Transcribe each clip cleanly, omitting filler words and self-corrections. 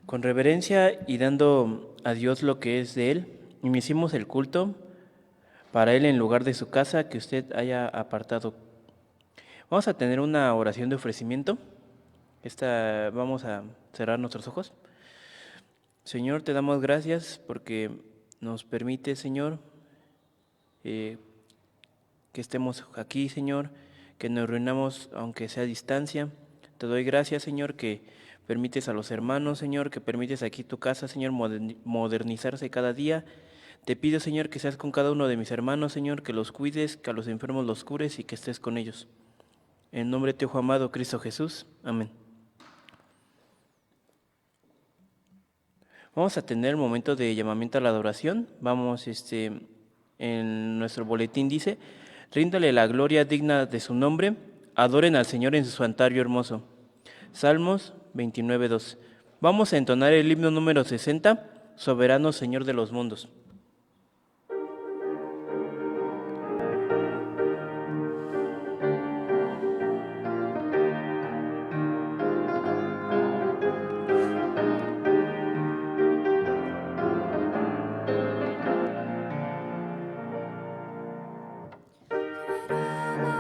Con reverencia y dando a Dios lo que es de Él, iniciemos el culto para Él en lugar de su casa que usted haya apartado. Vamos a tener una oración de ofrecimiento. Vamos a cerrar nuestros ojos. Señor, te damos gracias porque nos permite, Señor, eh, que estemos aquí, Señor, que nos reunamos aunque sea a distancia. Te doy gracias, Señor, que permites a los hermanos, Señor, que permites aquí tu casa, Señor, modernizarse cada día. Te pido, Señor, que seas con cada uno de mis hermanos, Señor, que los cuides, que a los enfermos los cures y que estés con ellos. En nombre de tu Hijo amado, Cristo Jesús. Amén. Vamos a tener el momento de llamamiento a la adoración. En nuestro boletín dice, ríndale la gloria digna de su nombre, adoren al Señor en su santuario hermoso. Salmos 29:2. Vamos a entonar el himno número 60, Soberano Señor de los mundos.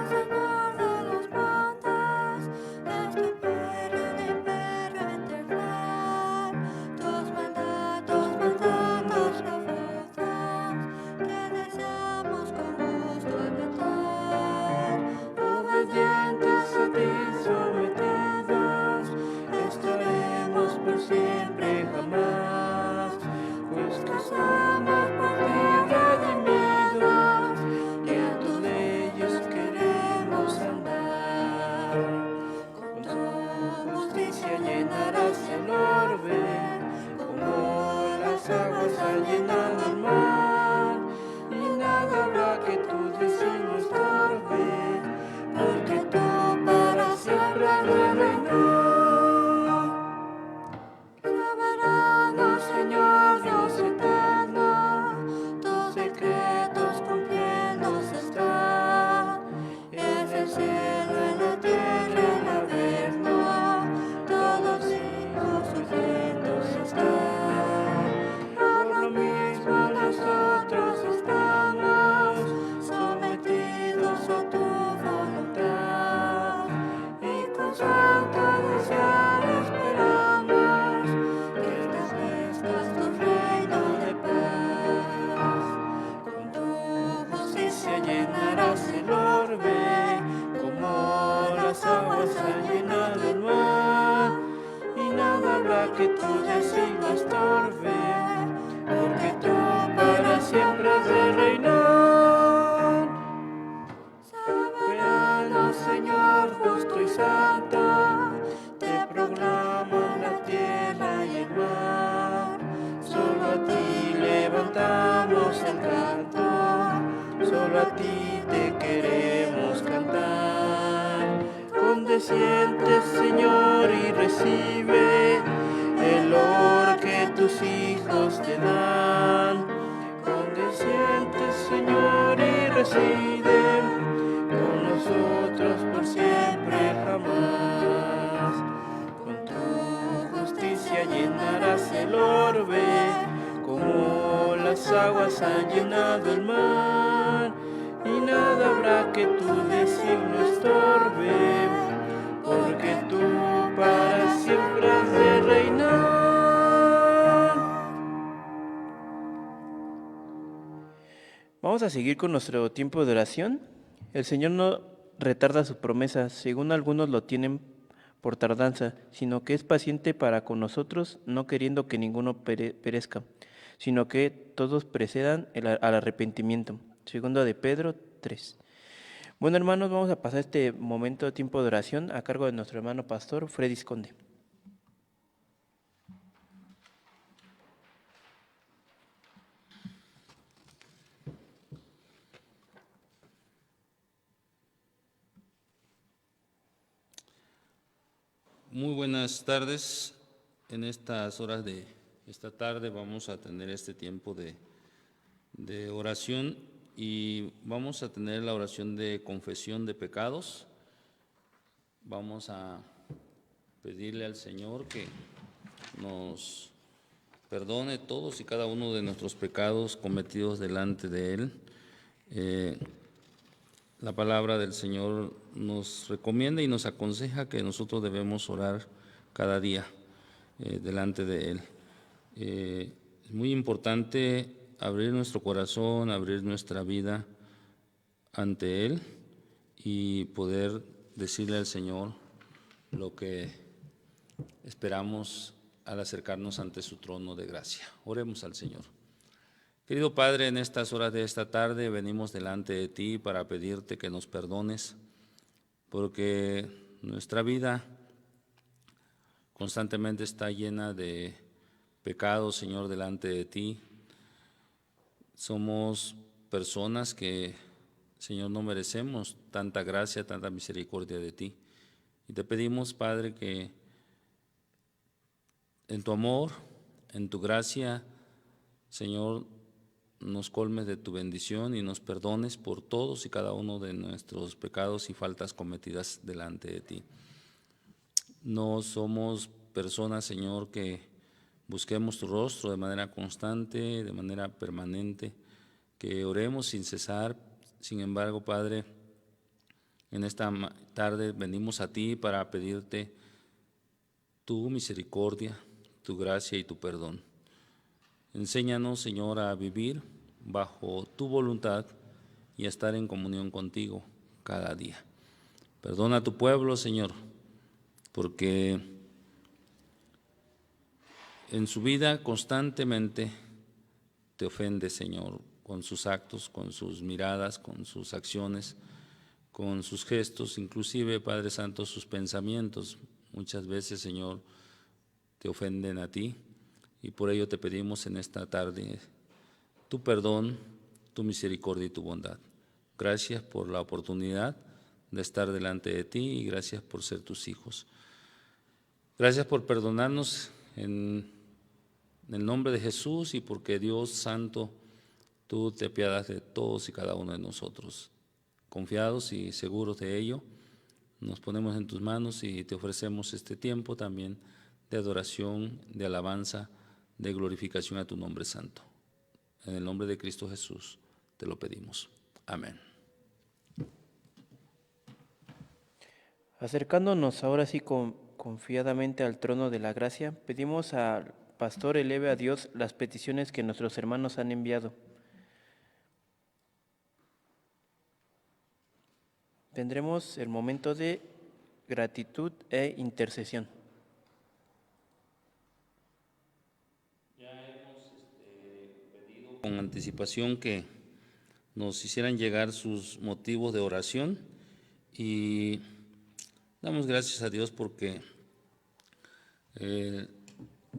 Señor de los montes, este imperio de imperio eterno, tus mandatos profundos, que deseamos con gusto acatar. Obedientes a ti sometidos, estaremos por siempre jamás, pues que somos por ti redimidos, y en tus leyes queremos andar. Con tu justicia llenarás el orbe, como las aguas han llenado el mar, y nada habrá que tu designio estorbe, porque tú para siempre has de reinar. Soberano Señor Dios eterno, tus decretos cumpliéndose están. Es el cielo en la tierra el averno, todos hijos suyos están. Por lo mismo nosotros estamos sometidos a tu voluntad, y con santo desear esperamos que establezcas tu reino de paz. Con tu justicia llenarás el orbe, como las aguas han llenado el mar, y nada habrá que tu designio estorbe, porque tú para siempre has de reinar. Soberano Señor justo y santo, te proclaman la tierra y el mar. Solo a ti levantamos el canto, solo a ti te queremos cantar. Condesciende, Señor, y recibe el oro que tus hijos te dan. Condesciende, Señor, y reside con nosotros por siempre jamás. Con tu justicia llenarás el orbe, como las aguas han llenado el mar, y nada habrá que tu designio estorbe, porque tú para siempre has de reinar. Vamos a seguir con nuestro tiempo de oración. El Señor no retarda su promesa, según algunos lo tienen por tardanza, sino que es paciente para con nosotros, no queriendo que ninguno perezca, sino que todos precedan al arrepentimiento. Segunda de Pedro 3. Bueno, hermanos, vamos a pasar este momento de tiempo de oración a cargo de nuestro hermano pastor Freddy Conde. Muy buenas tardes. En estas horas de esta tarde vamos a tener este tiempo de oración y vamos a tener la oración de confesión de pecados. Vamos a pedirle al Señor que nos perdone todos y cada uno de nuestros pecados cometidos delante de Él. La palabra del Señor nos recomienda y nos aconseja que nosotros debemos orar cada día delante de Él. Es muy importante abrir nuestro corazón, abrir nuestra vida ante Él y poder decirle al Señor lo que esperamos al acercarnos ante su trono de gracia. Oremos al Señor. Querido Padre, en estas horas de esta tarde venimos delante de ti para pedirte que nos perdones, porque nuestra vida constantemente está llena de pecados, Señor, delante de ti. Somos personas que, Señor, no merecemos tanta gracia, tanta misericordia de ti. Y te pedimos, Padre, que en tu amor, en tu gracia, Señor, nos colmes de tu bendición y nos perdones por todos y cada uno de nuestros pecados y faltas cometidas delante de ti. No somos personas, Señor, que busquemos tu rostro de manera constante, de manera permanente, que oremos sin cesar. Sin embargo, Padre, en esta tarde venimos a ti para pedirte tu misericordia, tu gracia y tu perdón. Enséñanos, Señor, a vivir bajo tu voluntad y a estar en comunión contigo cada día. Perdona a tu pueblo, Señor, porque en su vida constantemente te ofende, Señor, con sus actos, con sus miradas, con sus acciones, con sus gestos, inclusive, Padre Santo, sus pensamientos. Muchas veces, Señor, te ofenden a ti y por ello te pedimos en esta tarde tu perdón, tu misericordia y tu bondad. Gracias por la oportunidad de estar delante de ti y gracias por ser tus hijos. Gracias por perdonarnos en el nombre de Jesús y porque Dios Santo, tú te apiadas de todos y cada uno de nosotros. Confiados y seguros de ello, nos ponemos en tus manos y te ofrecemos este tiempo también de adoración, de alabanza, de glorificación a tu nombre santo. En el nombre de Cristo Jesús te lo pedimos. Amén. Acercándonos ahora sí confiadamente al trono de la gracia, pedimos al pastor eleve a Dios las peticiones que nuestros hermanos han enviado. Tendremos el momento de gratitud e intercesión. Con anticipación que nos hicieran llegar sus motivos de oración y damos gracias a Dios porque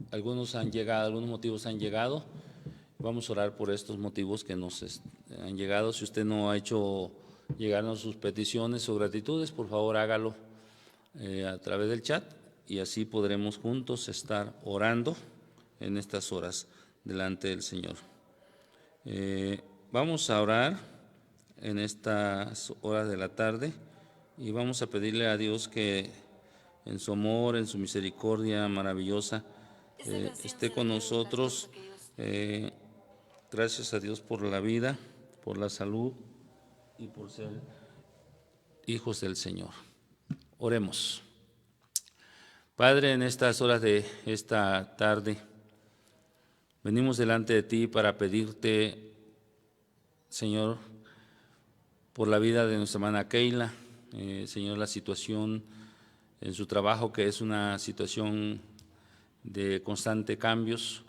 algunos motivos han llegado. Vamos a orar por estos motivos que nos han llegado. Si usted no ha hecho llegarnos sus peticiones o gratitudes, por favor hágalo a través del chat y así podremos juntos estar orando en estas horas delante del Señor. Vamos a orar en estas horas de la tarde y vamos a pedirle a Dios que en su amor, en su misericordia maravillosa, esté con nosotros. Gracias a Dios por la vida, por la salud y por ser hijos del Señor. Oremos. Padre, en estas horas de esta tarde, venimos delante de ti para pedirte, Señor, por la vida de nuestra hermana Keila, Señor, la situación en su trabajo, que es una situación de constante cambios.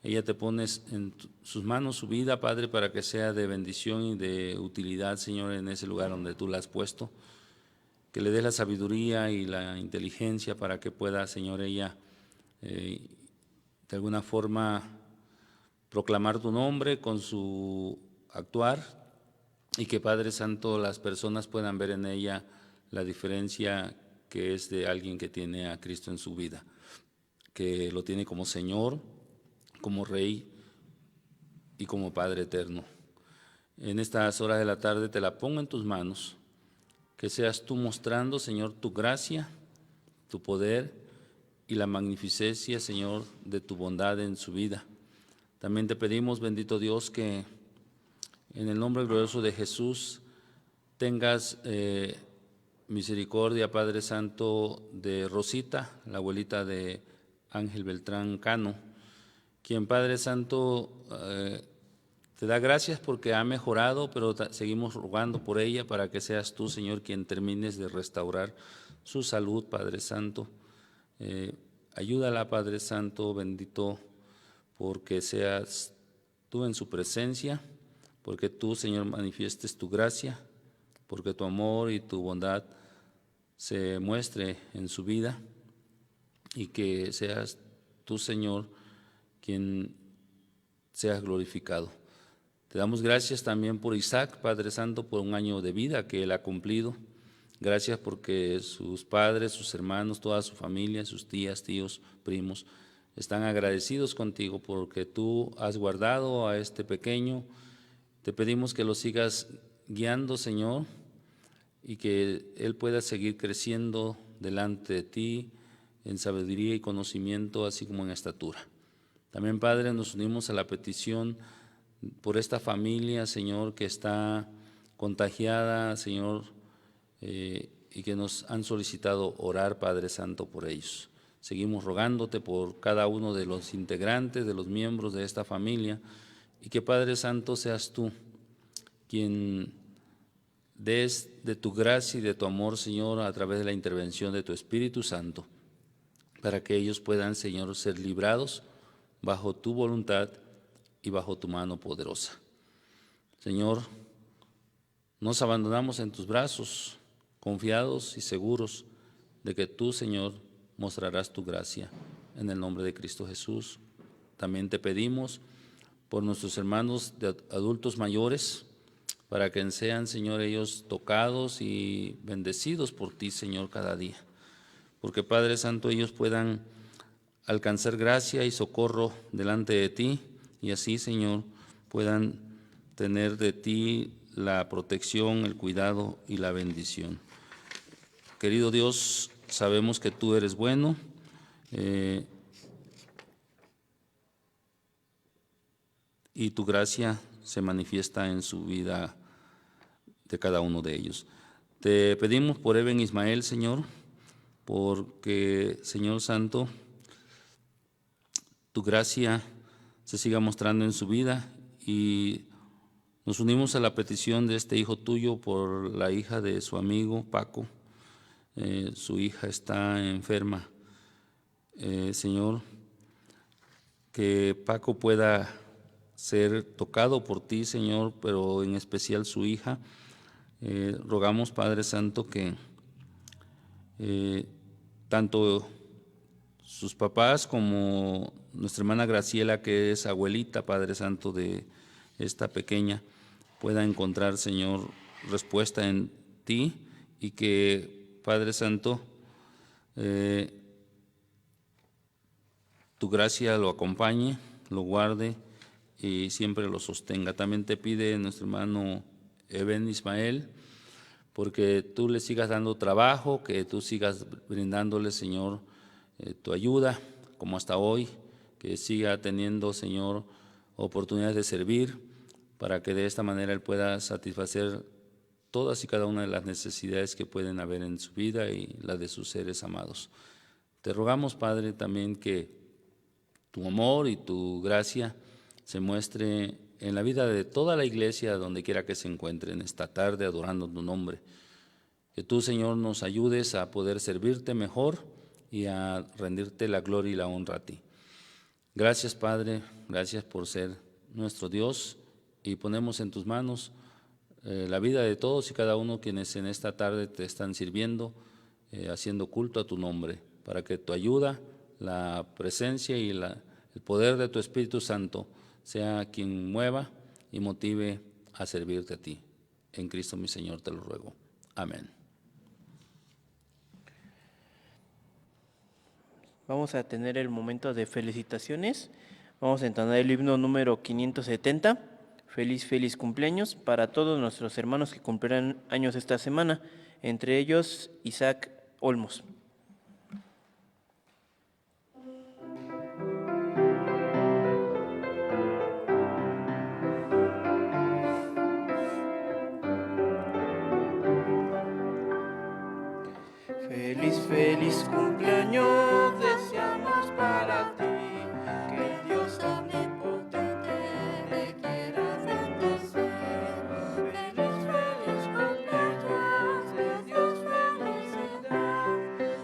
Ella te pones en sus manos su vida, Padre, para que sea de bendición y de utilidad, Señor, en ese lugar donde tú la has puesto. Que le des la sabiduría y la inteligencia para que pueda, Señor, ella de alguna forma proclamar tu nombre con su actuar y que, Padre Santo, las personas puedan ver en ella la diferencia que es de alguien que tiene a Cristo en su vida, que lo tiene como Señor, como Rey y como Padre eterno. En estas horas de la tarde te la pongo en tus manos, que seas tú mostrando, Señor, tu gracia, tu poder y la magnificencia, Señor, de tu bondad en su vida. También te pedimos, bendito Dios, que en el nombre glorioso de Jesús tengas misericordia, Padre Santo, de Rosita, la abuelita de Ángel Beltrán Cano, quien, Padre Santo, te da gracias porque ha mejorado, pero seguimos rogando por ella para que seas tú, Señor, quien termines de restaurar su salud, Padre Santo. Ayúdala, Padre Santo, bendito, porque seas tú en su presencia, porque tú, Señor, manifiestes tu gracia, porque tu amor y tu bondad se muestre en su vida, y que seas tú, Señor, quien seas glorificado. Te damos gracias también por Isaac, Padre Santo, por un año de vida que él ha cumplido. Gracias porque sus padres, sus hermanos, toda su familia, sus tías, tíos, primos, están agradecidos contigo porque tú has guardado a este pequeño. Te pedimos que lo sigas guiando, Señor, y que él pueda seguir creciendo delante de ti en sabiduría y conocimiento, así como en estatura. También, Padre, nos unimos a la petición por esta familia, Señor, que está contagiada, Señor, y que nos han solicitado orar, Padre Santo, por ellos. Seguimos rogándote por cada uno de los integrantes, de los miembros de esta familia, y que, Padre Santo, seas tú quien des de tu gracia y de tu amor, Señor, a través de la intervención de tu Espíritu Santo, para que ellos puedan, Señor, ser librados bajo tu voluntad y bajo tu mano poderosa. Señor, nos abandonamos en tus brazos, confiados y seguros de que tú, Señor, mostrarás tu gracia. En el nombre de Cristo Jesús, también te pedimos por nuestros hermanos de adultos mayores, para que sean, Señor, ellos tocados y bendecidos por ti, Señor, cada día. Porque, Padre Santo, ellos puedan alcanzar gracia y socorro delante de ti, y así, Señor, puedan tener de ti la protección, el cuidado y la bendición. Querido Dios, sabemos que tú eres bueno, y tu gracia se manifiesta en su vida de cada uno de ellos. Te pedimos por Eben Ismael, Señor, porque, Señor Santo, tu gracia se siga mostrando en su vida, y nos unimos a la petición de este hijo tuyo por la hija de su amigo Paco. Su hija está enferma. Señor, que Paco pueda ser tocado por ti, Señor, pero en especial su hija. Rogamos, Padre Santo, que tanto sus papás como nuestra hermana Graciela, que es abuelita, Padre Santo, de esta pequeña, pueda encontrar, Señor, respuesta en ti, y que, Padre Santo, tu gracia lo acompañe, lo guarde y siempre lo sostenga. También te pide nuestro hermano Eben Ismael, porque tú le sigas dando trabajo, que tú sigas brindándole, Señor, tu ayuda, como hasta hoy, que siga teniendo, Señor, oportunidades de servir, para que de esta manera él pueda satisfacer todas y cada una de las necesidades que pueden haber en su vida y la de sus seres amados. Te rogamos, Padre, también que tu amor y tu gracia se muestre en la vida de toda la iglesia, donde quiera que se encuentren esta tarde adorando tu nombre. Que tú, Señor, nos ayudes a poder servirte mejor y a rendirte la gloria y la honra a ti. Gracias, Padre, gracias por ser nuestro Dios, y ponemos en tus manos la vida de todos y cada uno quienes en esta tarde te están sirviendo, haciendo culto a tu nombre, para que tu ayuda, la presencia y el poder de tu Espíritu Santo sea quien mueva y motive a servirte a ti. En Cristo mi Señor te lo ruego. Amén. Vamos a tener el momento de felicitaciones. Vamos a entonar el himno número 570. Feliz, feliz cumpleaños para todos nuestros hermanos que cumplirán años esta semana, entre ellos Isaac Olmos. Feliz, feliz cumpleaños deseamos para ti. Que el Dios omnipotente te quiera bendecir. Feliz, feliz cumpleaños, de Dios felicidad.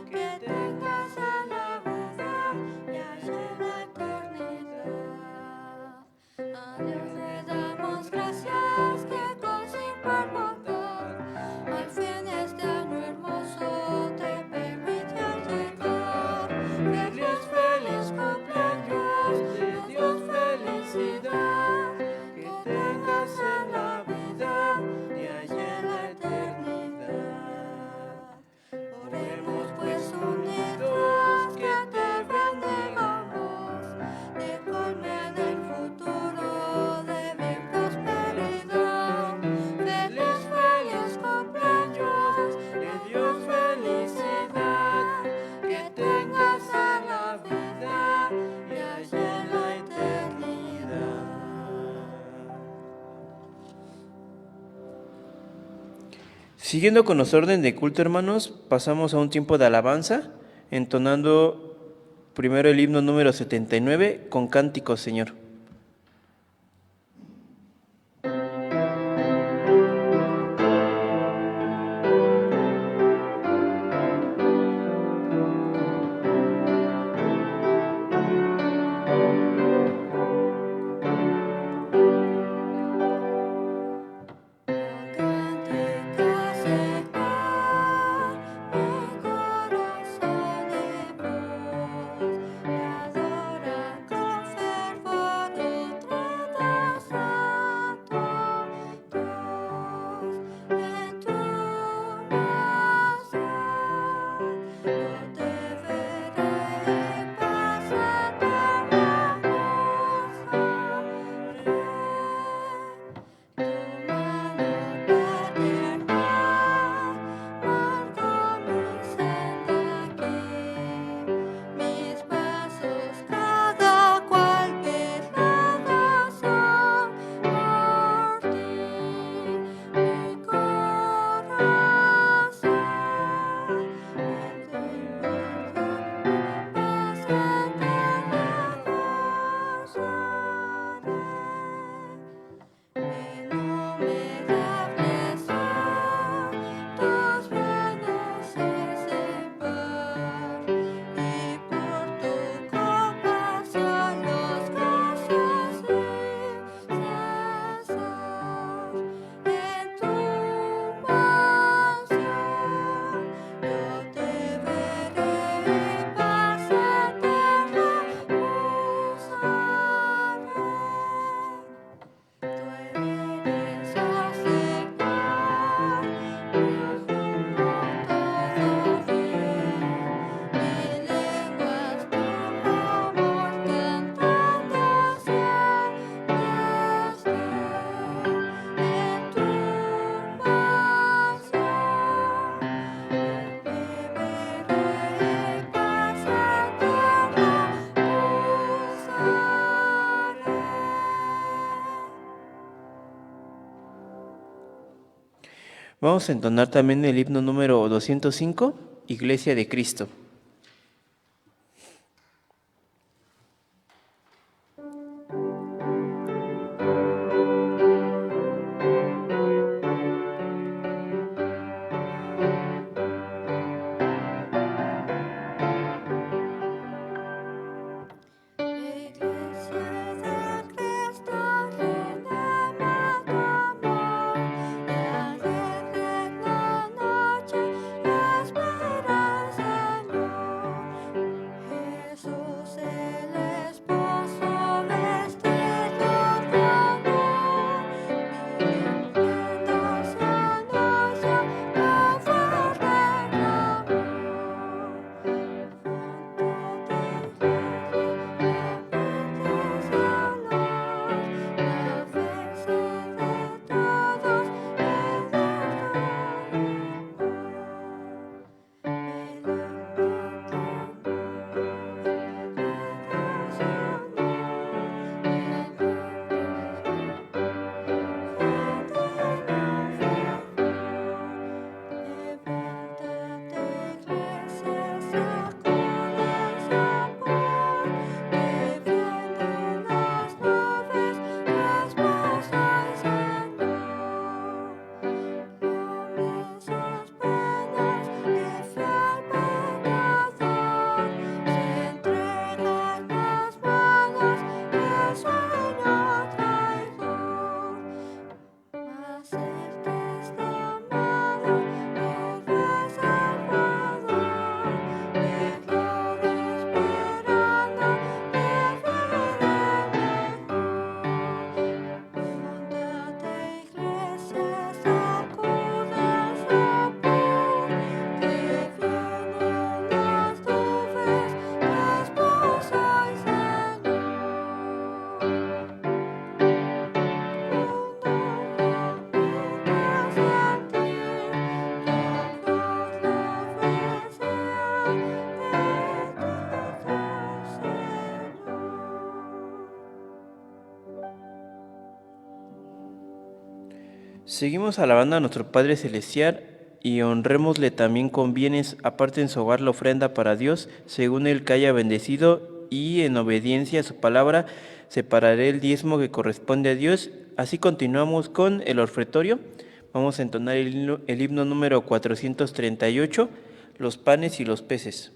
Que tengas en la vida y allá en la eternidad. A Dios le damos gracias que con sin bondad al fin este año hermoso te permitió llegar. Feliz, feliz cumpleaños, de Dios felicidad. Que tengas en la vida y allá en la eternidad. Oremos pues unidos que te bendigamos, te colme en el futuro de mi prosperidad. Feliz, feliz cumpleaños, de Dios felicidad. Que tengas en la vida y allá en la eternidad. Siguiendo con los orden de culto, hermanos, pasamos a un tiempo de alabanza, entonando primero el himno número 79 con cánticos, Señor. Mis pasos cada cual pesados son por ti, mi corazón innumerables son tus buenos es par, y por tu compasión los gracias sin cesar. En tu mansión yo te veré y paz eterna usaré. Tú eres asignar, Dios mío, todo bien. Mi lengua es tu amor cantando siempre esté. En tu mansión yo te veré y paz eterna usaré. Vamos a entonar también el himno número 205, Iglesia de Cristo. Iglesia de Cristo, reina tu amor, y alegre la noche, la esperanza en Seguimos alabando a nuestro Padre Celestial y honrémosle también con bienes, aparte en su hogar la ofrenda para Dios, según Él que haya bendecido, y en obediencia a su palabra separaré el diezmo que corresponde a Dios. Así continuamos con el ofertorio. Vamos a entonar el himno número 438, los panes y los peces.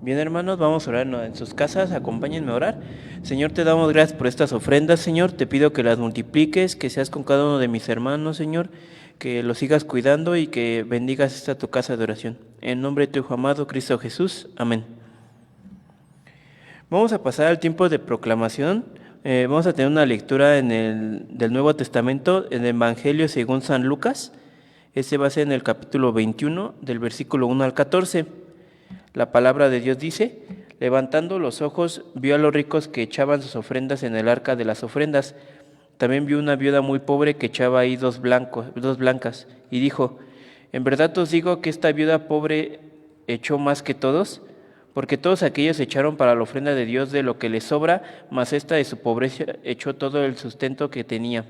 Bien, hermanos, vamos a orar en sus casas, acompáñenme a orar. Señor, te damos gracias por estas ofrendas, Señor, te pido que las multipliques, que seas con cada uno de mis hermanos, Señor, que los sigas cuidando y que bendigas esta tu casa de oración. En nombre de tu Hijo amado, Cristo Jesús, amén. Vamos a pasar al tiempo de proclamación. Vamos a tener una lectura del Nuevo Testamento, en el Evangelio según San Lucas. Este va a ser en el capítulo 21, del versículo 1 al 14. La palabra de Dios dice: levantando los ojos, vio a los ricos que echaban sus ofrendas en el arca de las ofrendas. También vio una viuda muy pobre que echaba ahí dos blancas, y dijo: en verdad os digo que esta viuda pobre echó más que todos, porque todos aquellos echaron para la ofrenda de Dios de lo que les sobra, mas esta de su pobreza echó todo el sustento que tenía.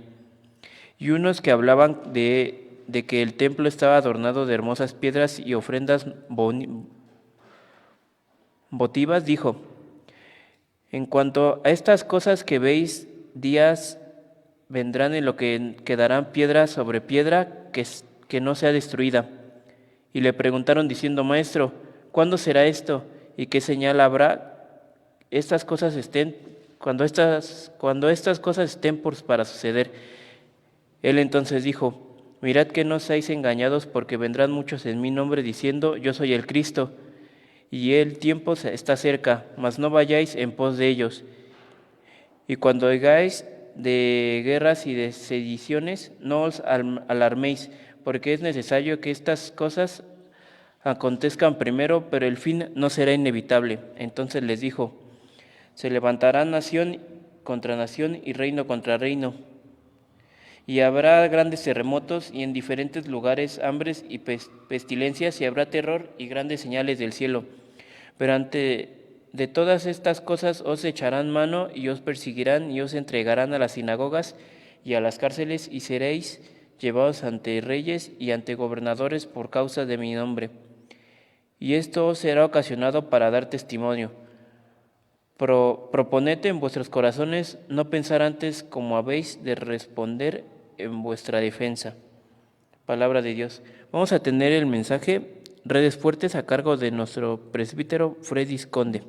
Y unos que hablaban de que el templo estaba adornado de hermosas piedras y ofrendas votivas, dijo: en cuanto a estas cosas que veis, días vendrán en lo que quedarán piedra sobre piedra que no sea destruida. Y le preguntaron diciendo: Maestro, ¿cuándo será esto? ¿Y qué señal habrá cuando estas cosas estén para suceder? Él entonces dijo: mirad que no seáis engañados, porque vendrán muchos en mi nombre diciendo: yo soy el Cristo. Y el tiempo está cerca, mas no vayáis en pos de ellos. Y cuando oigáis de guerras y de sediciones, no os alarméis, porque es necesario que estas cosas acontezcan primero, pero el fin no será inevitable. Entonces les dijo: se levantará nación contra nación y reino contra reino. Y habrá grandes terremotos y en diferentes lugares hambres y pestilencias, y habrá terror y grandes señales del cielo. Pero de todas estas cosas os echarán mano y os perseguirán y os entregarán a las sinagogas y a las cárceles, y seréis llevados ante reyes y ante gobernadores por causa de mi nombre. Y esto os será ocasionado para dar testimonio. Proponed en vuestros corazones no pensar antes como habéis de responder en vuestra defensa. Palabra de Dios. Vamos a tener el mensaje Redes Fuertes a cargo de nuestro presbítero Freddy Conde.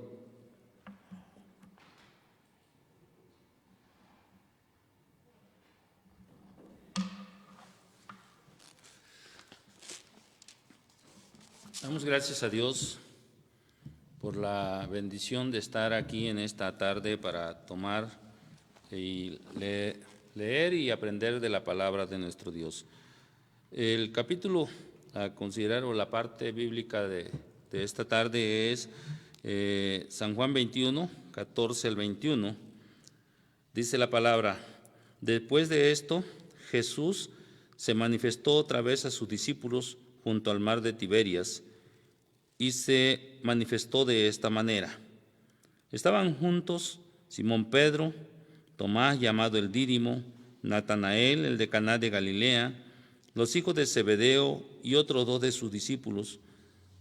gracias a Dios por la bendición de estar aquí en esta tarde para tomar y leer y aprender de la palabra de nuestro Dios. El capítulo a considerar o la parte bíblica de esta tarde es San Juan 21, 14 al 21. Dice la palabra: después de esto, Jesús se manifestó otra vez a sus discípulos junto al mar de Tiberias, y se manifestó de esta manera. Estaban juntos Simón Pedro, Tomás llamado el Dídimo, Natanael, el de Caná de Galilea, los hijos de Zebedeo y otros 2 de sus discípulos.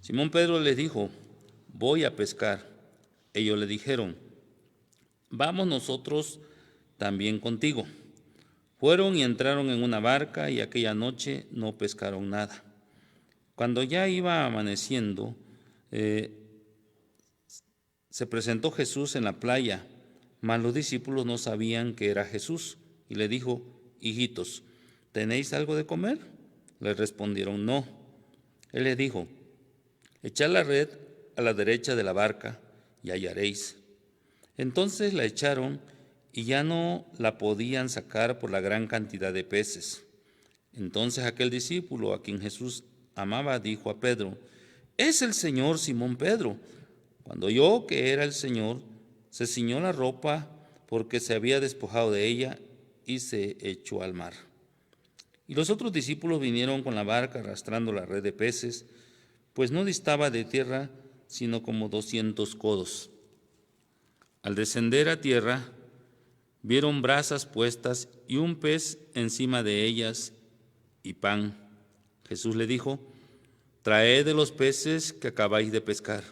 Simón Pedro les dijo: voy a pescar. Ellos le dijeron: vamos nosotros también contigo. Fueron y entraron en una barca, y aquella noche no pescaron nada. Cuando ya iba amaneciendo, se presentó Jesús en la playa, mas los discípulos no sabían que era Jesús, y le dijo: hijitos, ¿tenéis algo de comer? Le respondieron: no. Él les dijo: echad la red a la derecha de la barca y hallaréis. Entonces la echaron, y ya no la podían sacar por la gran cantidad de peces. Entonces aquel discípulo a quien Jesús amaba dijo a Pedro: es el Señor. Simón Pedro, cuando oyó que era el Señor, se ciñó la ropa porque se había despojado de ella y se echó al mar. Y los otros discípulos vinieron con la barca arrastrando la red de peces, pues no distaba de tierra sino como 200 codos. Al descender a tierra, vieron brasas puestas y un pez encima de ellas y pan. Jesús le dijo: traed de los peces que acabáis de pescar.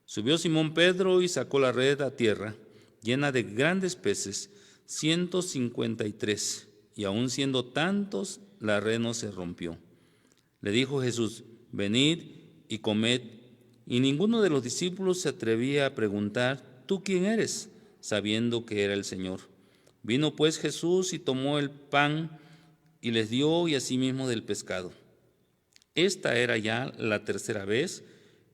Subió Simón Pedro y sacó la red a tierra, llena de grandes peces, 153, y aun siendo tantos, la red no se rompió. Le dijo Jesús: venid y comed. Y ninguno de los discípulos se atrevía a preguntar: ¿tú quién eres?, sabiendo que era el Señor. Vino pues Jesús y tomó el pan y les dio, y asimismo del pescado. Esta era ya la tercera vez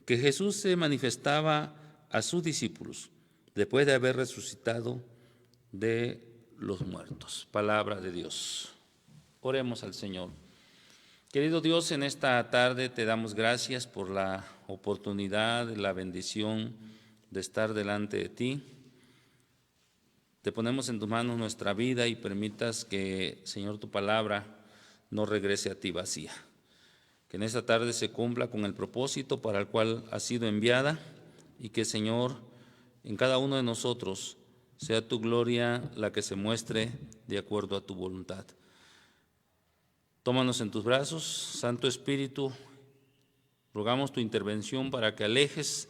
que Jesús se manifestaba a sus discípulos, después de haber resucitado de los muertos. Palabra de Dios. Oremos al Señor. Querido Dios, en esta tarde te damos gracias por la oportunidad, la bendición de estar delante de ti. Te ponemos en tus manos nuestra vida y permitas que, Señor, tu palabra no regrese a ti vacía. Que en esta tarde se cumpla con el propósito para el cual ha sido enviada, y que, Señor, en cada uno de nosotros sea tu gloria la que se muestre de acuerdo a tu voluntad. Tómanos en tus brazos, Santo Espíritu, rogamos tu intervención para que alejes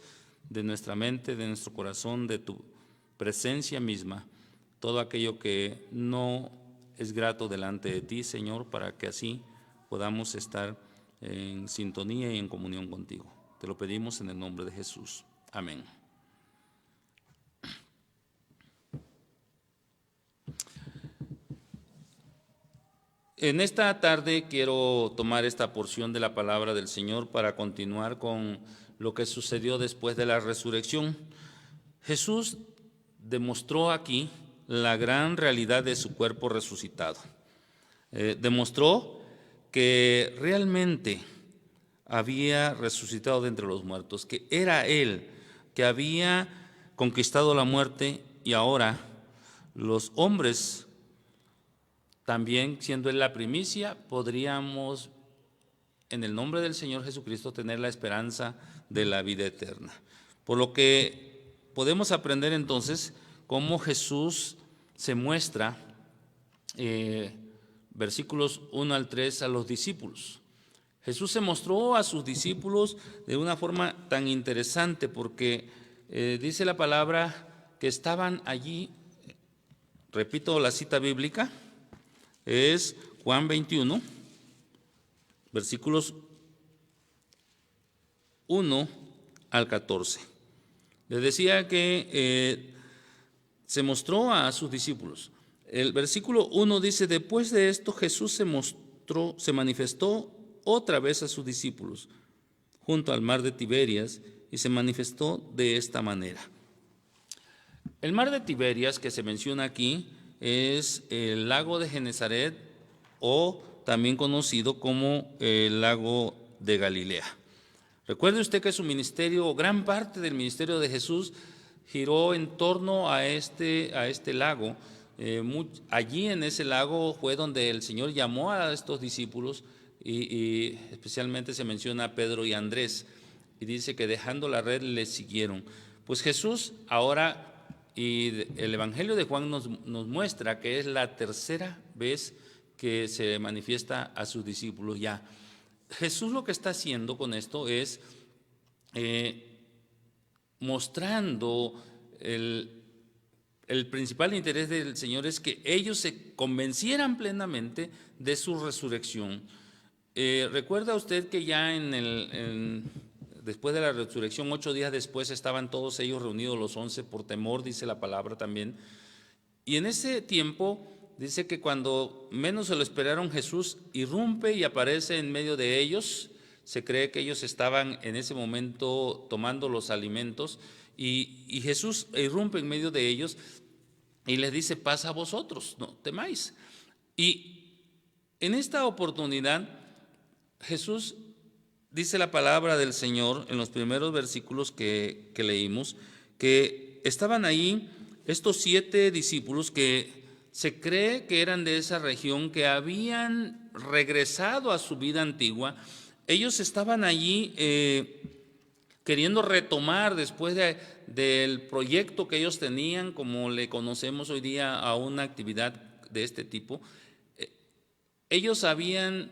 de nuestra mente, de nuestro corazón, de tu presencia misma, todo aquello que no es grato delante de ti, Señor, para que así podamos estar en sintonía y en comunión contigo. Te lo pedimos en el nombre de Jesús. Amén. En esta tarde quiero tomar esta porción de la palabra del Señor para continuar con lo que sucedió después de la resurrección. Jesús demostró aquí la gran realidad de su cuerpo resucitado. Demostró que realmente había resucitado de entre los muertos, que era Él, que había conquistado la muerte, y ahora los hombres, también siendo Él la primicia, podríamos, en el nombre del Señor Jesucristo, tener la esperanza de la vida eterna. Por lo que podemos aprender entonces cómo Jesús se muestra, versículos 1 al 3, a los discípulos. Jesús se mostró a sus discípulos de una forma tan interesante porque dice la palabra que estaban allí. Repito la cita bíblica, es Juan 21, versículos 1 al 14. Les decía que se mostró a sus discípulos. El versículo 1 dice: después de esto Jesús se manifestó otra vez a sus discípulos junto al mar de Tiberias y se manifestó de esta manera. El mar de Tiberias que se menciona aquí es el lago de Genesaret, o también conocido como el lago de Galilea. Recuerde usted que su ministerio, gran parte del ministerio de Jesús, giró en torno a este lago. Allí en ese lago fue donde el Señor llamó a estos discípulos y especialmente se menciona a Pedro y Andrés, y dice que dejando la red le siguieron. Pues Jesús ahora, y el Evangelio de Juan nos muestra que es la tercera vez que se manifiesta a sus discípulos ya. Jesús lo que está haciendo con esto es mostrando el principal interés del Señor es que ellos se convencieran plenamente de su resurrección. ¿Recuerda usted que ya después de la resurrección, 8 días después, estaban todos ellos reunidos, los 11, por temor, dice la palabra también? Y en ese tiempo dice que cuando menos se lo esperaron, Jesús irrumpe y aparece en medio de ellos. Se cree que ellos estaban en ese momento tomando los alimentos y Jesús irrumpe en medio de ellos y les dice: paz a vosotros, no temáis. Y en esta oportunidad Jesús dice la palabra del Señor en los primeros versículos que leímos, que estaban ahí estos 7 discípulos que se cree que eran de esa región, que habían regresado a su vida antigua. Ellos estaban allí queriendo retomar después del proyecto que ellos tenían, como le conocemos hoy día a una actividad de este tipo. Ellos habían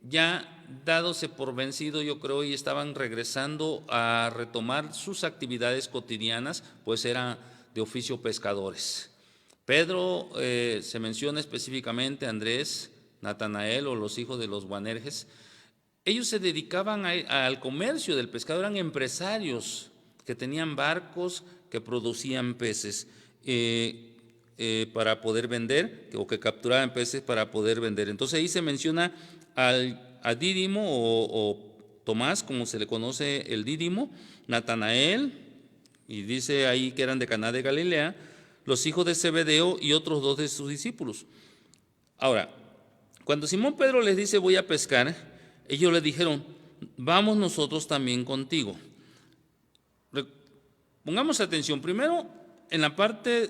ya dádose por vencido, yo creo, y estaban regresando a retomar sus actividades cotidianas, pues eran de oficio pescadores. Pedro se menciona específicamente, Andrés, Natanael o los hijos de los Boanerges. Ellos se dedicaban al comercio del pescado, eran empresarios que tenían barcos que producían peces para poder vender, o que capturaban peces para poder vender. Entonces ahí se menciona a Dídimo o Tomás, como se le conoce, el Dídimo, Natanael, y dice ahí que eran de Caná de Galilea, los hijos de Zebedeo y otros 2 de sus discípulos. Ahora, cuando Simón Pedro les dice: voy a pescar, ellos le dijeron: vamos nosotros también contigo. Pongamos atención, primero en la parte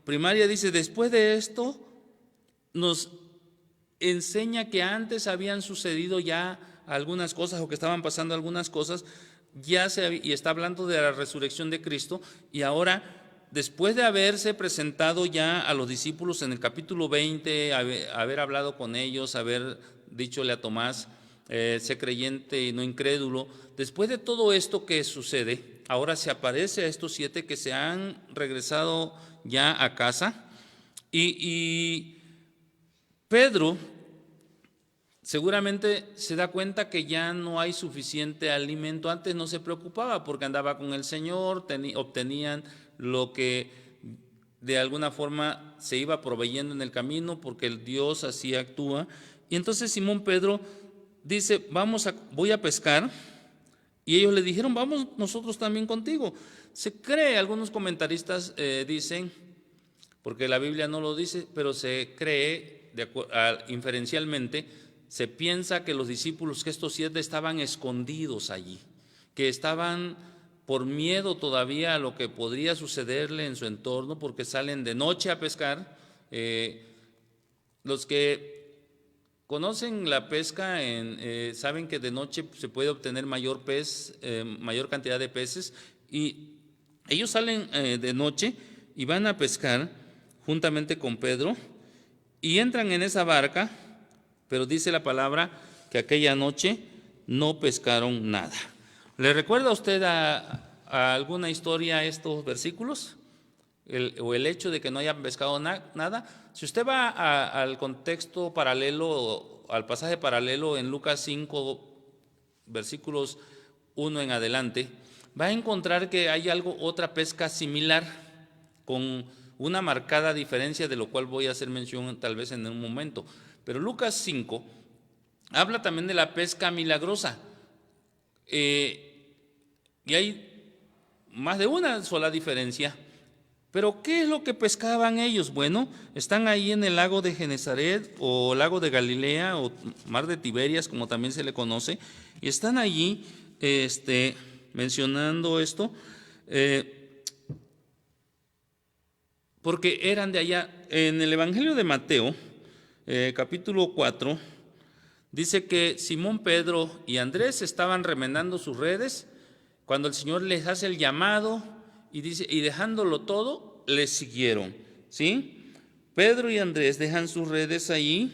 primaria dice: después de esto nos enseña que antes habían sucedido ya algunas cosas, o que estaban pasando algunas cosas, y está hablando de la resurrección de Cristo. Y ahora, después de haberse presentado ya a los discípulos en el capítulo 20, haber hablado con ellos, haber díchole a Tomás: sé creyente y no incrédulo. Después de todo esto que sucede, ahora se aparece a estos 7 que se han regresado ya a casa, y Pedro seguramente se da cuenta que ya no hay suficiente alimento. Antes no se preocupaba porque andaba con el Señor, obtenían lo que de alguna forma se iba proveyendo en el camino, porque el Dios así actúa. Y entonces Simón Pedro dice: voy a pescar. Y ellos le dijeron: vamos nosotros también contigo. Se cree, algunos comentaristas dicen, porque la Biblia no lo dice, pero se cree inferencialmente, se piensa que los discípulos, que estos 7 estaban escondidos allí, que estaban por miedo todavía a lo que podría sucederle en su entorno, porque salen de noche a pescar. Los que conocen la pesca saben que de noche se puede obtener mayor cantidad de peces, y ellos salen de noche y van a pescar juntamente con Pedro y entran en esa barca, pero dice la palabra que aquella noche no pescaron nada. ¿Le recuerda a usted a alguna historia estos versículos? O el hecho de que no hayan pescado nada. Si usted va al contexto paralelo, al pasaje paralelo en Lucas 5, versículos 1 en adelante, va a encontrar que hay otra pesca similar, con una marcada diferencia, de lo cual voy a hacer mención tal vez en un momento. Pero Lucas 5 habla también de la pesca milagrosa. y hay más de una sola diferencia. Pero ¿qué es lo que pescaban ellos? Bueno, están ahí en el lago de Genesaret o lago de Galilea o mar de Tiberias, como también se le conoce, y están allí mencionando esto, porque eran de allá. En el Evangelio de Mateo, capítulo 4, dice que Simón Pedro y Andrés estaban remendando sus redes cuando el Señor les hace el llamado y dice, y dejándolo todo, les siguieron, ¿sí? Pedro y Andrés dejan sus redes allí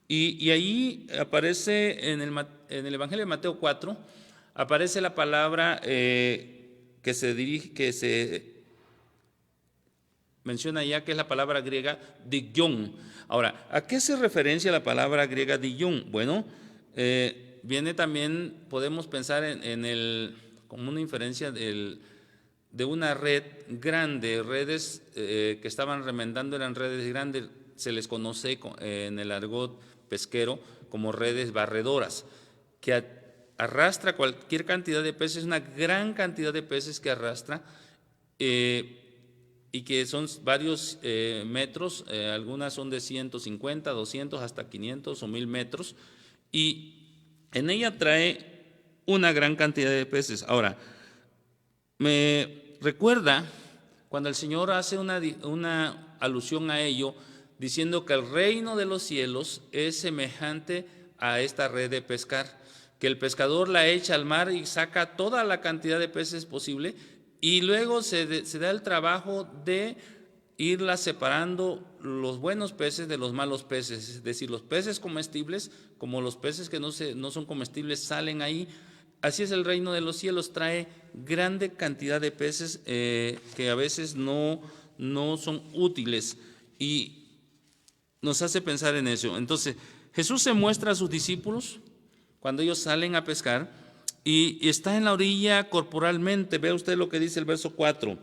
y ahí aparece en el Evangelio de Mateo 4, aparece la palabra que se menciona ya, que es la palabra griega digion. Ahora, ¿a qué hace referencia la palabra griega digion? Bueno, viene también, podemos pensar como una inferencia de una red grande, redes que estaban remendando, eran redes grandes, se les conoce en el argot pesquero como redes barredoras, que arrastra cualquier cantidad de peces, una gran cantidad de peces que arrastra, y que son varios metros, algunas son de 150, 200, hasta 500 o 1000 metros, y en ella trae una gran cantidad de peces. Ahora, me recuerda cuando el Señor hace una alusión a ello, diciendo que el reino de los cielos es semejante a esta red de pescar, que el pescador la echa al mar y saca toda la cantidad de peces posible, y luego se da el trabajo de irla separando los buenos peces de los malos peces, es decir, los peces comestibles como los peces que no son comestibles salen ahí. Así es el reino de los cielos, trae grande cantidad de peces que a veces no son útiles, y nos hace pensar en eso. Entonces, Jesús se muestra a sus discípulos cuando ellos salen a pescar, y está en la orilla corporalmente. Vea usted lo que dice el verso 4.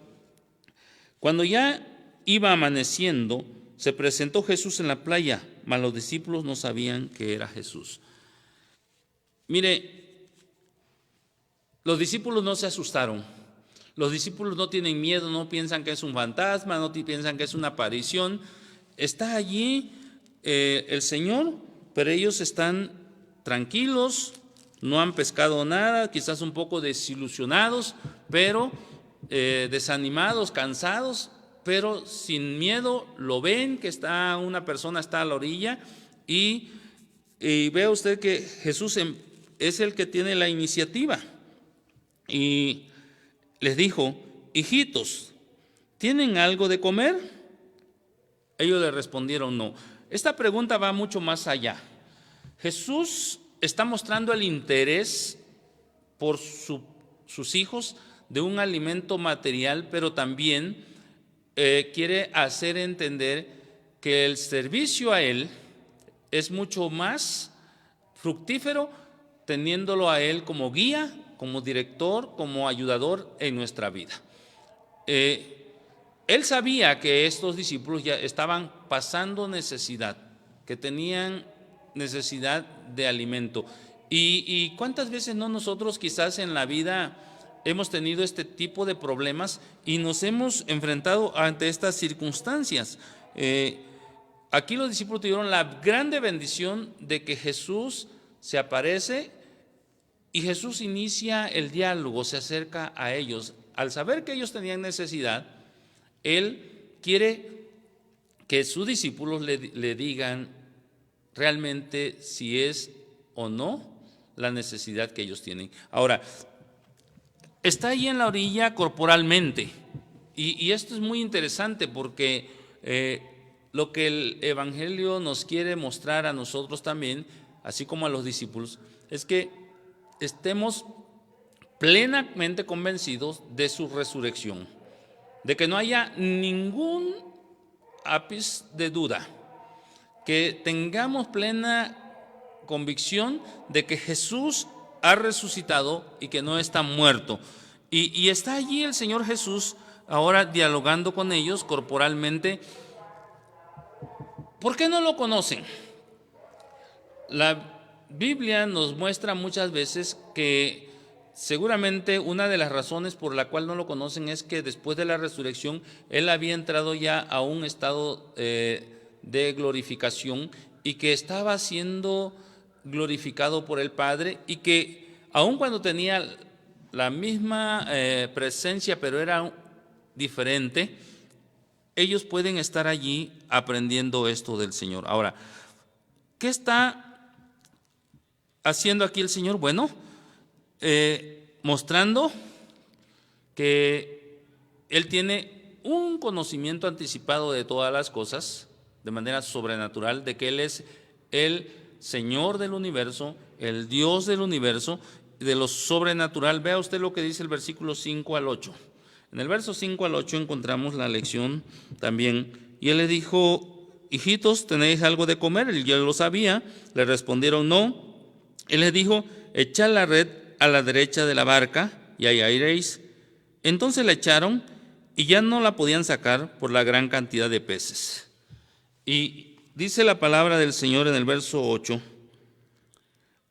Cuando ya iba amaneciendo, se presentó Jesús en la playa, mas los discípulos no sabían que era Jesús. Mire, los discípulos no se asustaron. Los discípulos no tienen miedo, no piensan que es un fantasma, no piensan que es una aparición. Está allí el Señor, pero ellos están tranquilos, no han pescado nada, quizás un poco desilusionados, pero desanimados, cansados, pero sin miedo. Lo ven que una persona está a la orilla, y vea usted que Jesús es el que tiene la iniciativa, y les dijo: hijitos, ¿tienen algo de comer? Ellos le respondieron no. Esta pregunta va mucho más allá. Jesús está mostrando el interés por sus hijos de un alimento material, pero también quiere hacer entender que el servicio a Él es mucho más fructífero teniéndolo a Él como guía, como director, como ayudador en nuestra vida. Él sabía que estos discípulos ya estaban pasando necesidad, que tenían necesidad de alimento. Y cuántas veces no nosotros quizás en la vida hemos tenido este tipo de problemas y nos hemos enfrentado ante estas circunstancias. Aquí los discípulos tuvieron la grande bendición de que Jesús se aparece y Jesús inicia el diálogo, se acerca a ellos. Al saber que ellos tenían necesidad, Él quiere que sus discípulos le digan realmente si es o no la necesidad que ellos tienen. Ahora, está ahí en la orilla corporalmente, y esto es muy interesante porque lo que el Evangelio nos quiere mostrar a nosotros también, así como a los discípulos, es que estemos plenamente convencidos de su resurrección, de que no haya ningún ápice de duda, que tengamos plena convicción de que Jesús ha resucitado y que no está muerto. Y está allí el Señor Jesús ahora dialogando con ellos corporalmente. ¿Por qué no lo conocen? La Biblia nos muestra muchas veces que seguramente una de las razones por la cual no lo conocen es que después de la resurrección Él había entrado ya a un estado de glorificación y que estaba siendo glorificado por el Padre, y que aun cuando tenía la misma presencia pero era diferente, ellos pueden estar allí aprendiendo esto del Señor. Ahora, ¿qué está haciendo aquí el Señor? Bueno, mostrando que Él tiene un conocimiento anticipado de todas las cosas, de manera sobrenatural, de que Él es el Señor del universo, el Dios del universo, de lo sobrenatural. Vea usted lo que dice el versículo 5 al 8. En el verso 5 al 8 encontramos la lección también. Y Él le dijo: hijitos, ¿tenéis algo de comer? Y él lo sabía. Le respondieron: no. Él les dijo: echad la red a la derecha de la barca y allá iréis. Entonces la echaron y ya no la podían sacar por la gran cantidad de peces. Y dice la palabra del Señor en el verso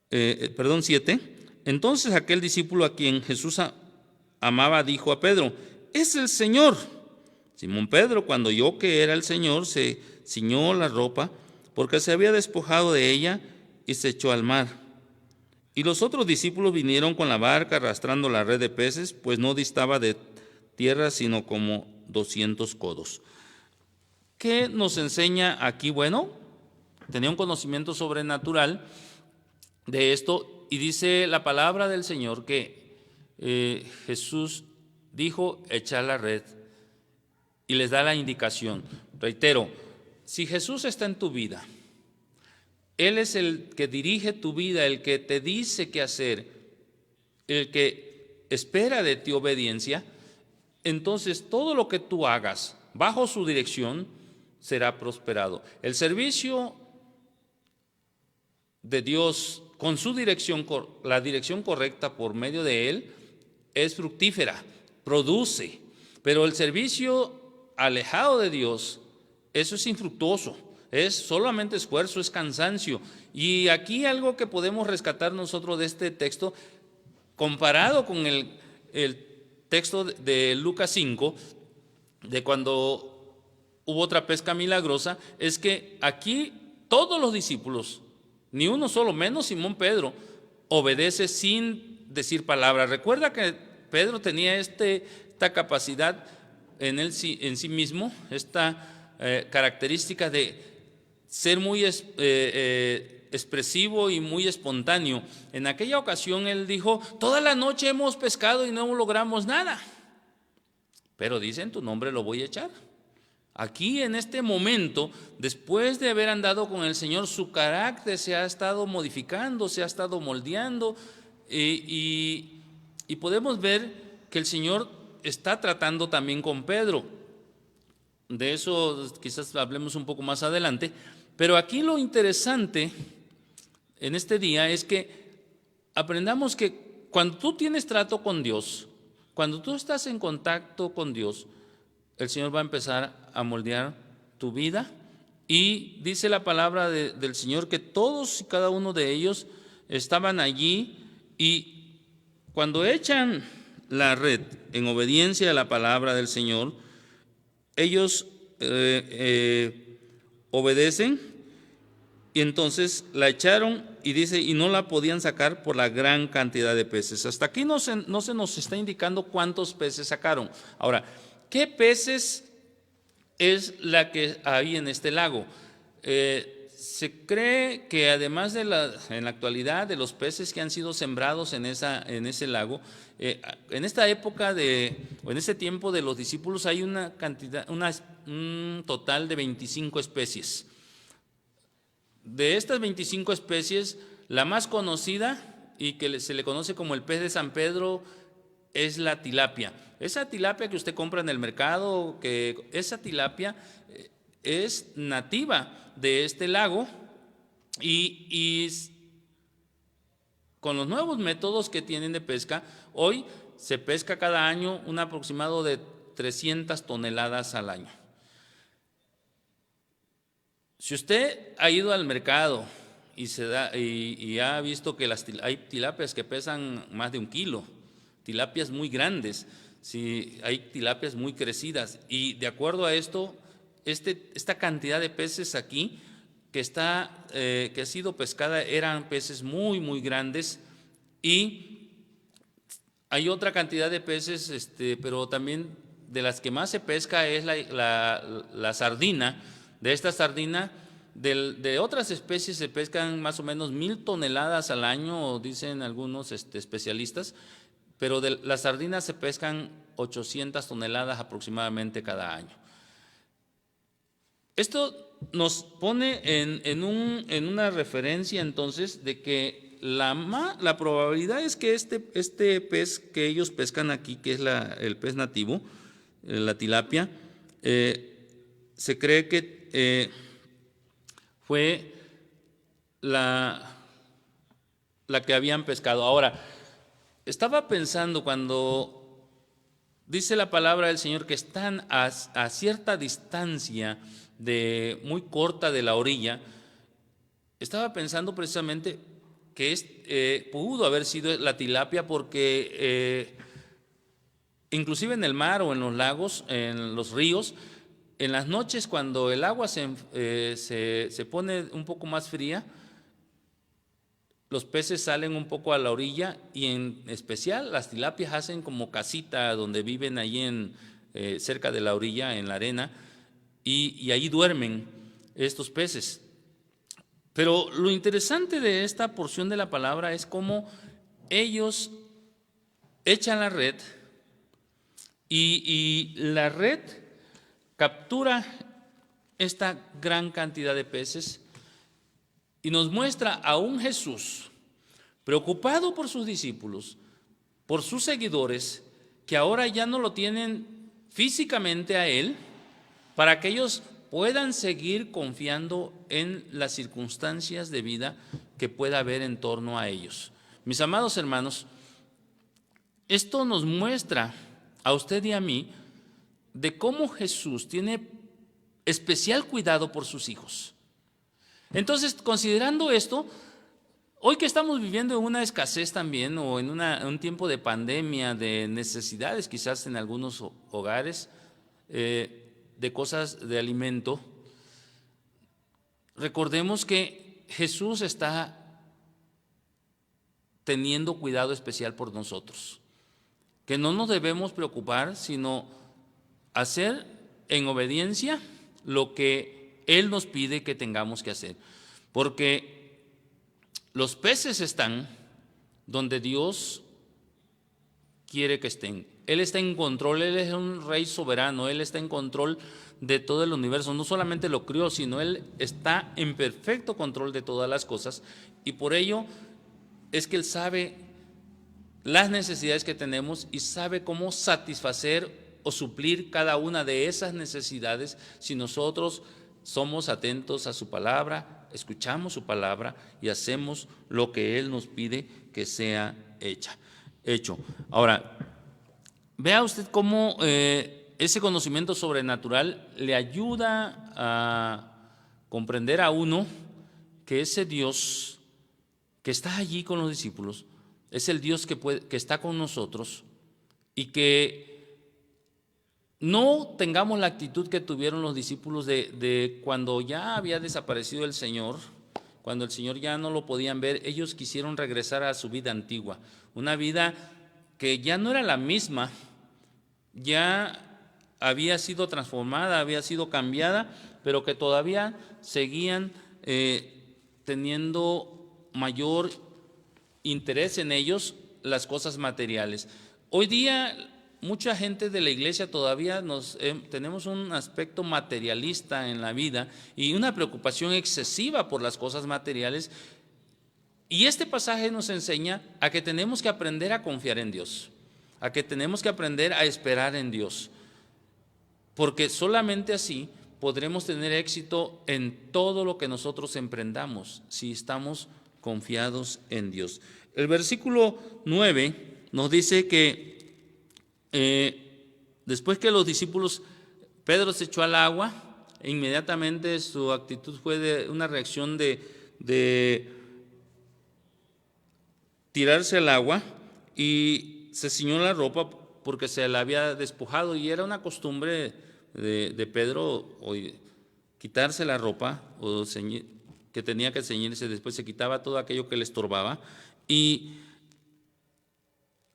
7. Entonces aquel discípulo a quien Jesús amaba dijo a Pedro: es el Señor. Simón Pedro, cuando oyó que era el Señor, se ciñó la ropa porque se había despojado de ella y se echó al mar. Y los otros discípulos vinieron con la barca arrastrando la red de peces, pues no distaba de tierra sino como 200 codos. ¿Qué nos enseña aquí? Bueno, tenía un conocimiento sobrenatural de esto, y dice la palabra del Señor que Jesús dijo: echar la red, y les da la indicación. Reitero, si Jesús está en tu vida, Él es el que dirige tu vida, el que te dice qué hacer, el que espera de ti obediencia, entonces todo lo que tú hagas bajo su dirección será prosperado. El servicio de Dios con su dirección, la dirección correcta por medio de Él, es fructífera, produce. Pero el servicio alejado de Dios, eso es infructuoso, es solamente esfuerzo, es cansancio. Y aquí algo que podemos rescatar nosotros de este texto, comparado con el texto de Lucas 5, de cuando hubo otra pesca milagrosa, es que aquí todos los discípulos, ni uno solo, menos Simón Pedro, obedece sin decir palabra. Recuerda que Pedro tenía esta capacidad en sí mismo, esta característica de ser muy expresivo y muy espontáneo. En aquella ocasión él dijo: toda la noche hemos pescado y no logramos nada, pero dice: en tu nombre lo voy a echar. Aquí en este momento, después de haber andado con el Señor, su carácter se ha estado modificando, se ha estado moldeando, y podemos ver que el Señor está tratando también con Pedro. De eso quizás hablemos un poco más adelante, pero aquí lo interesante en este día es que aprendamos que cuando tú tienes trato con Dios, cuando tú estás en contacto con Dios, el Señor va a empezar a moldear tu vida. Y dice la palabra del Señor que todos y cada uno de ellos estaban allí, y cuando echan la red en obediencia a la palabra del Señor, ellos obedecen, y entonces la echaron, y dice: y no la podían sacar por la gran cantidad de peces. Hasta aquí no se nos está indicando cuántos peces sacaron. Ahora, ¿qué peces es la que hay en este lago? Se cree que además en la actualidad de los peces que han sido sembrados en ese lago, en esta época o en ese tiempo de los discípulos hay un total de 25 especies. De estas 25 especies, la más conocida y que se le conoce como el pez de San Pedro es la tilapia. Esa tilapia que usted compra en el mercado, esa tilapia es nativa de este lago, y con los nuevos métodos que tienen de pesca, hoy se pesca cada año un aproximado de 300 toneladas al año. Si usted ha ido al mercado y ha visto que hay tilapias que pesan más de 1 kilo, tilapias muy grandes, sí, hay tilapias muy crecidas, y de acuerdo a esto, esta cantidad de peces aquí que ha sido pescada eran peces muy, muy grandes, y hay otra cantidad de peces, pero también de las que más se pesca es la sardina. De esta sardina, de otras especies se pescan más o menos 1,000 toneladas al año, dicen algunos especialistas, pero de las sardinas se pescan 800 toneladas aproximadamente cada año. Esto nos pone en una referencia entonces de que la probabilidad es que este pez que ellos pescan aquí, que es el pez nativo, la tilapia, se cree que fue la que habían pescado. Ahora, estaba pensando cuando dice la palabra del Señor que están a cierta distancia muy corta de la orilla, estaba pensando precisamente que pudo haber sido la tilapia, porque inclusive en el mar o en los lagos, en los ríos, en las noches cuando el agua se pone un poco más fría, los peces salen un poco a la orilla, y en especial las tilapias hacen como casita donde viven allí cerca de la orilla, en la arena, y ahí duermen estos peces. Pero lo interesante de esta porción de la palabra es cómo ellos echan la red, y la red captura esta gran cantidad de peces, y nos muestra a un Jesús preocupado por sus discípulos, por sus seguidores, que ahora ya no lo tienen físicamente a Él, para que ellos puedan seguir confiando en las circunstancias de vida que pueda haber en torno a ellos. Mis amados hermanos, esto nos muestra a usted y a mí de cómo Jesús tiene especial cuidado por sus hijos. Entonces, considerando esto, hoy que estamos viviendo en una escasez también, o en un tiempo de pandemia, de necesidades quizás en algunos hogares, de cosas de alimento, recordemos que Jesús está teniendo cuidado especial por nosotros, que no nos debemos preocupar, sino hacer en obediencia lo que Él nos pide que tengamos que hacer, porque los peces están donde Dios quiere que estén. Él está en control, Él es un rey soberano, Él está en control de todo el universo. No solamente lo crió, sino Él está en perfecto control de todas las cosas, y por ello es que Él sabe las necesidades que tenemos y sabe cómo satisfacer o suplir cada una de esas necesidades si nosotros somos atentos a su palabra, escuchamos su palabra y hacemos lo que Él nos pide que sea hecho. Ahora, vea usted cómo ese conocimiento sobrenatural le ayuda a comprender a uno que ese Dios que está allí con los discípulos es el Dios que está con nosotros, y que no tengamos la actitud que tuvieron los discípulos de cuando ya había desaparecido el Señor, cuando el Señor ya no lo podían ver. Ellos quisieron regresar a su vida antigua, una vida que ya no era la misma, ya había sido transformada, había sido cambiada, pero que todavía seguían teniendo mayor interés en ellos las cosas materiales. Hoy día mucha gente de la iglesia todavía tenemos un aspecto materialista en la vida y una preocupación excesiva por las cosas materiales, y este pasaje nos enseña a que tenemos que aprender a confiar en Dios, a que tenemos que aprender a esperar en Dios, porque solamente así podremos tener éxito en todo lo que nosotros emprendamos, si estamos confiados en Dios. El versículo 9 nos dice que después que los discípulos, Pedro se echó al agua, e inmediatamente su actitud fue de una reacción de tirarse al agua, y se ciñó la ropa porque se la había despojado, y era una costumbre de Pedro quitarse la ropa, que tenía que ceñirse, después se quitaba todo aquello que le estorbaba. Y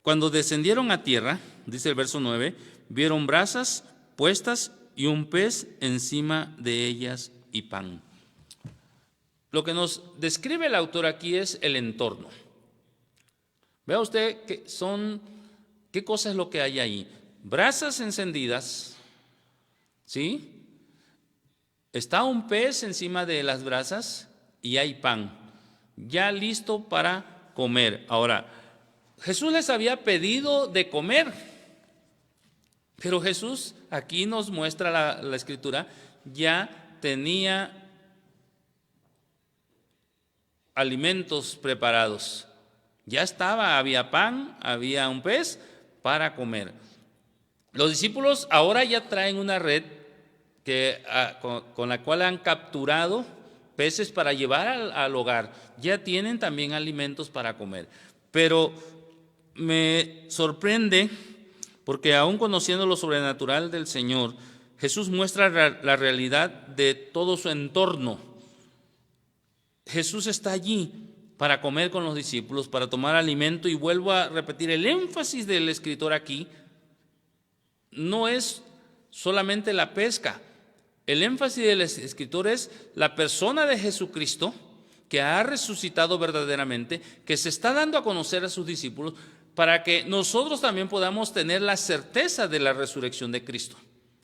cuando descendieron a tierra, dice el verso 9, vieron brasas puestas y un pez encima de ellas y pan. Lo que nos describe el autor aquí es el entorno. Vea usted qué cosa es lo que hay ahí. Brasas encendidas, ¿sí? Está un pez encima de las brasas y hay pan, ya listo para comer. Ahora, Jesús les había pedido de comer, pero Jesús, aquí nos muestra la Escritura, ya tenía alimentos preparados. Ya había pan, había un pez para comer. Los discípulos ahora ya traen una red con la cual han capturado peces para llevar al hogar. Ya tienen también alimentos para comer. Pero me sorprende porque aún conociendo lo sobrenatural del Señor, Jesús muestra la realidad de todo su entorno. Jesús está allí para comer con los discípulos, para tomar alimento, y vuelvo a repetir, el énfasis del escritor aquí no es solamente la pesca. El énfasis del escritor es la persona de Jesucristo, que ha resucitado verdaderamente, que se está dando a conocer a sus discípulos, para que nosotros también podamos tener la certeza de la resurrección de Cristo.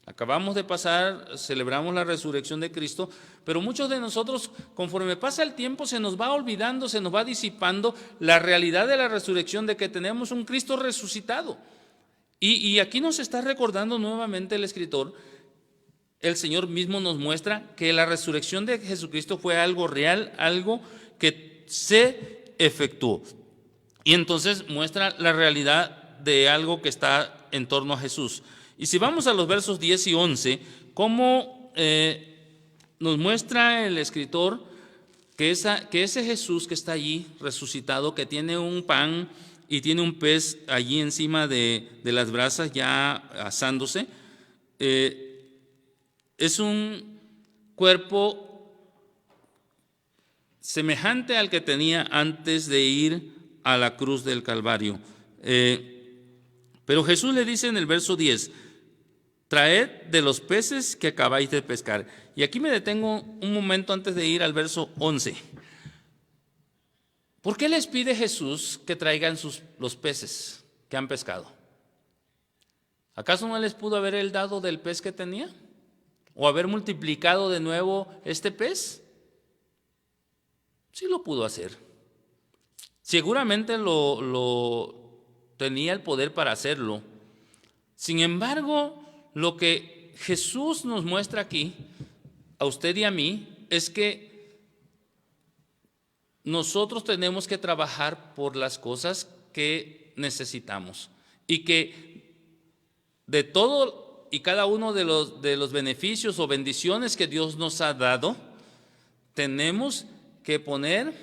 Acabamos de pasar, celebramos la resurrección de Cristo, pero muchos de nosotros, conforme pasa el tiempo, se nos va olvidando, se nos va disipando la realidad de la resurrección, de que tenemos un Cristo resucitado. Y aquí nos está recordando nuevamente el escritor, el Señor mismo nos muestra que la resurrección de Jesucristo fue algo real, algo que se efectuó. Y entonces muestra la realidad de algo que está en torno a Jesús. Y si vamos a los versos 10 y 11, cómo nos muestra el escritor que ese Jesús que está allí resucitado, que tiene un pan y tiene un pez allí encima de las brasas ya asándose, es un cuerpo semejante al que tenía antes de ir a la cruz del Calvario. Pero Jesús le dice en el verso 10, traed de los peces que acabáis de pescar. Y aquí me detengo un momento antes de ir al verso 11. ¿Por qué les pide Jesús que traigan los peces que han pescado? ¿Acaso no les pudo haber él dado del pez que tenía? ¿O haber multiplicado de nuevo este pez? Sí lo pudo hacer. Seguramente lo tenía el poder para hacerlo. Sin embargo, lo que Jesús nos muestra aquí, a usted y a mí, es que nosotros tenemos que trabajar por las cosas que necesitamos, y que de todo y cada uno de los beneficios o bendiciones que Dios nos ha dado, tenemos que poner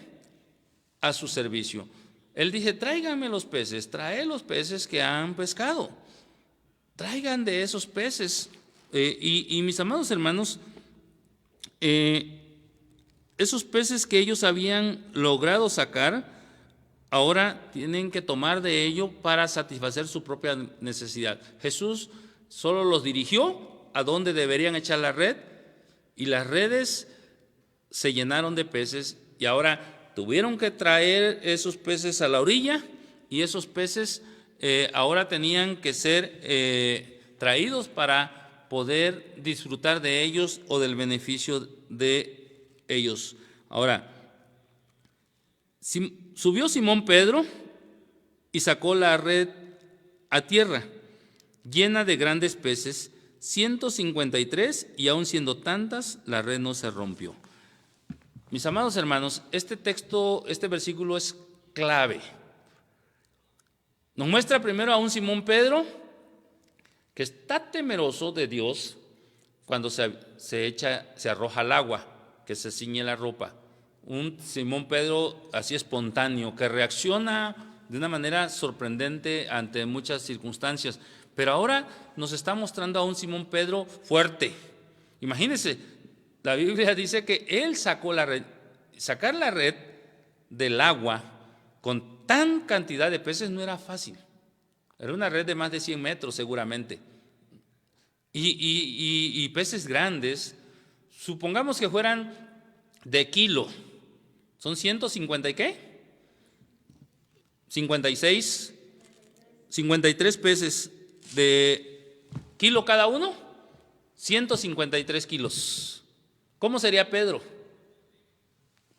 a su servicio. Él dice, tráiganme los peces, trae los peces que han pescado, traigan de esos peces. Y mis amados hermanos, esos peces que ellos habían logrado sacar, ahora tienen que tomar de ello para satisfacer su propia necesidad. Jesús solo los dirigió a donde deberían echar la red, y las redes se llenaron de peces, y ahora tuvieron que traer esos peces a la orilla, y esos peces ahora tenían que ser traídos para poder disfrutar de ellos o del beneficio de ellos. Ahora, subió Simón Pedro y sacó la red a tierra, llena de grandes peces, 153, y aun siendo tantas, la red no se rompió. Mis amados hermanos, este versículo es clave. Nos muestra primero a un Simón Pedro que está temeroso de Dios cuando se arroja al agua, que se ciñe la ropa. Un Simón Pedro así espontáneo, que reacciona de una manera sorprendente ante muchas circunstancias. Pero ahora nos está mostrando a un Simón Pedro fuerte. Imagínense, la Biblia dice que él sacó la red. Sacar la red del agua con tan cantidad de peces no era fácil. Era una red de más de 100 metros seguramente. Y peces grandes, supongamos que fueran de kilo. ¿Son 150 y qué? 56, 53 peces de kilo cada uno, 153 kilos. ¿Cómo sería Pedro?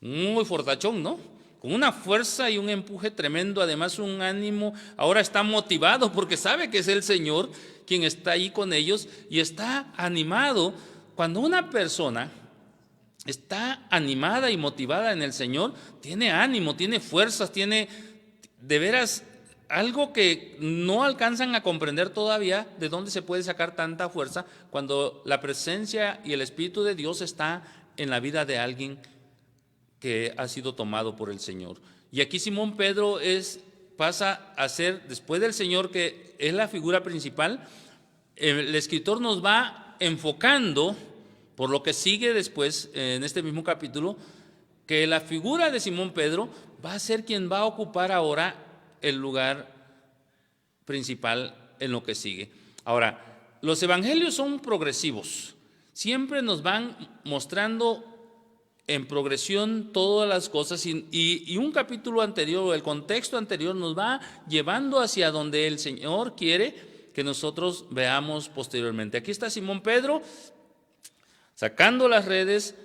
Muy fortachón, ¿no? Con una fuerza y un empuje tremendo, además un ánimo. Ahora está motivado porque sabe que es el Señor quien está ahí con ellos y está animado. Cuando una persona está animada y motivada en el Señor, tiene ánimo, tiene fuerzas, tiene de veras algo que no alcanzan a comprender todavía, de dónde se puede sacar tanta fuerza cuando la presencia y el Espíritu de Dios está en la vida de alguien que ha sido tomado por el Señor. Y aquí Simón Pedro pasa a ser, después del Señor, que es la figura principal, el escritor nos va enfocando, por lo que sigue después en este mismo capítulo, que la figura de Simón Pedro va a ser quien va a ocupar ahora el lugar principal en lo que sigue. Ahora, los evangelios son progresivos, siempre nos van mostrando en progresión todas las cosas y un capítulo anterior o el contexto anterior nos va llevando hacia donde el Señor quiere que nosotros veamos posteriormente. Aquí está Simón Pedro sacando las redes,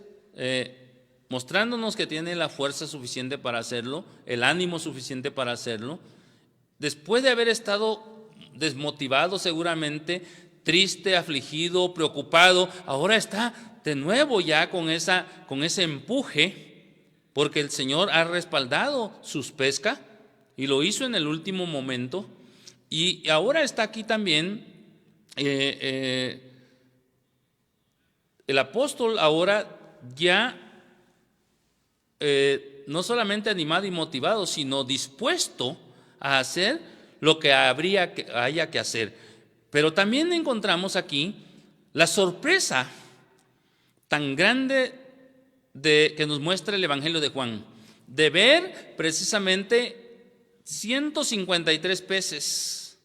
mostrándonos que tiene la fuerza suficiente para hacerlo, el ánimo suficiente para hacerlo. Después de haber estado desmotivado seguramente, triste, afligido, preocupado, ahora está de nuevo ya con ese empuje, porque el Señor ha respaldado sus pescas y lo hizo en el último momento. Y ahora está aquí también el apóstol, ahora ya no solamente animado y motivado, sino dispuesto a hacer lo que haya que hacer. Pero también encontramos aquí la sorpresa tan grande que nos muestra el Evangelio de Juan, de ver precisamente 153 peces.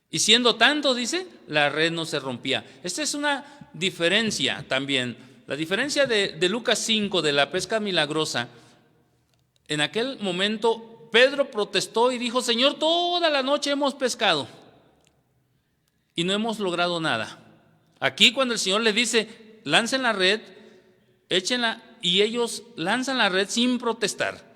Y siendo tanto, dice, la red no se rompía. Esta es una diferencia también. La diferencia de Lucas 5, de la pesca milagrosa. En aquel momento Pedro protestó y dijo: Señor, toda la noche hemos pescado y no hemos logrado nada. Aquí cuando el Señor les dice: lancen la red, échenla, y ellos lanzan la red sin protestar.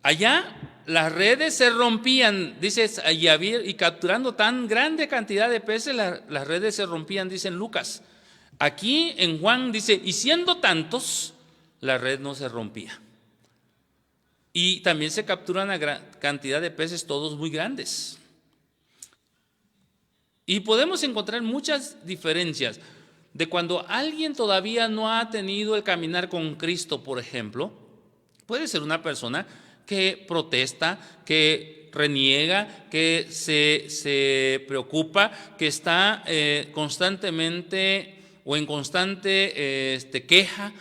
Allá las redes se rompían, dice, y capturando tan grande cantidad de peces, las redes se rompían, dice en Lucas. Aquí en Juan dice: y siendo tantos, la red no se rompía. Y también se capturan a gran cantidad de peces, todos muy grandes. Y podemos encontrar muchas diferencias de cuando alguien todavía no ha tenido el caminar con Cristo, por ejemplo. Puede ser una persona que protesta, que reniega, que se preocupa, que está constantemente o en constante queja